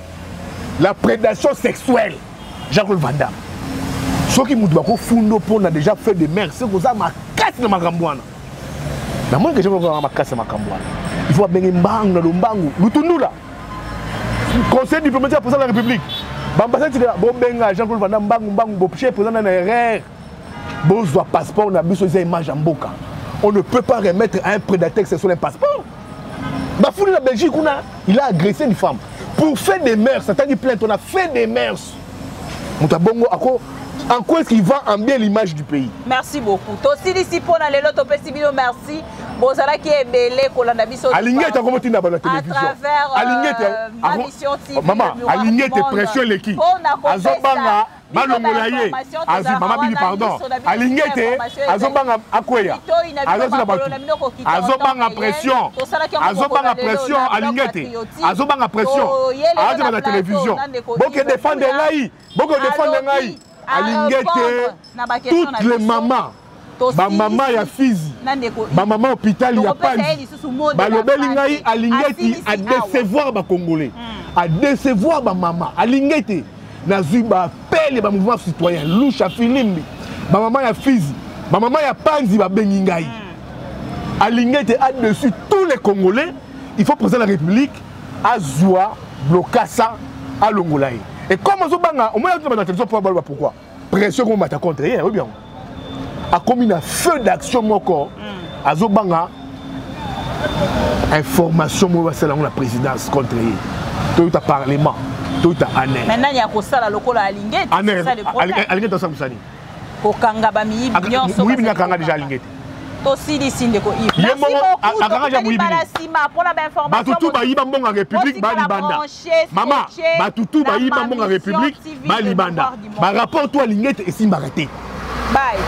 la prédation sexuelle. Jean-Claude Van Damme. Ceux qui m'ont dit déjà fait des mères, c'est que ça m'a cassé dans ma gambouane. Mais moi, que je veux voir ma casse ma gambouane. Il faut bien mbang dans le mbangu. Nous tous là. Conseil diplomatique pour la République. L'ambassadeur dit bon benga Jean-Claude Van Damme mbang bon chef président na erreur. Besoin passeport na biso za image en boka. On ne peut pas remettre à un prédateur sexuel un passeport. Bafouli la Belgique, il a agressé une femme. Pour faire des mœurs, ça t'a dit plainte, on a fait des mœurs. En quoi est-ce qu'il va emmener l'image du pays? Merci beaucoup. Aussi ici pour les lots, merci. Bozala qui est belé kolanda biso. Aligné ta comment tu n'as pas la télévision. À travers ma mission TV. Maman, aligné tes pressions l'équipe. Azobanga balongolaye. Maman bibi pardon. Aligné tes azobanga akoya. Azobanga pression. Azobanga pression aligné tes. Azobanga pression. Azobanga la télévision. Boko défendre ngai. Boko défendre ngai. Aligné tes toutes les mamans. Ba maman ya fizi, ba maman hôpital ya panzi, ba lobeli ngai alingeti a décevoir ba congolais, a décevoir ba maman, alingeti nazui ba appel ba mouvement citoyen, loucha filimbi, ba maman ya fizi, ba maman ya panzi ba bengi ngai, alingeti a dessus tous les Congolais, il faut président de la République, à Zoua, Blokassa, à Longolaï. Et comme on se banga, au moins on a télévision pour voir pourquoi, pression qu'on m'a contre hier, oui bien. A commis un feu d'action moko azobanga information moi c'est la présidence contre tout le parlement tout le année maintenant il y a ko sala lokola alingeti c'est ça le problème alingeti ça musani ko kanga ba mi nyonso oui bien kanga déjà alingeti to sidi sinde ko i merci beaucoup akanga ja muibi basima pour la information batutu ba yiba mbonga république ba libanda maman batutu ba yiba mbonga république ba libanda ba rapport to alingeti et si m'arrêter bye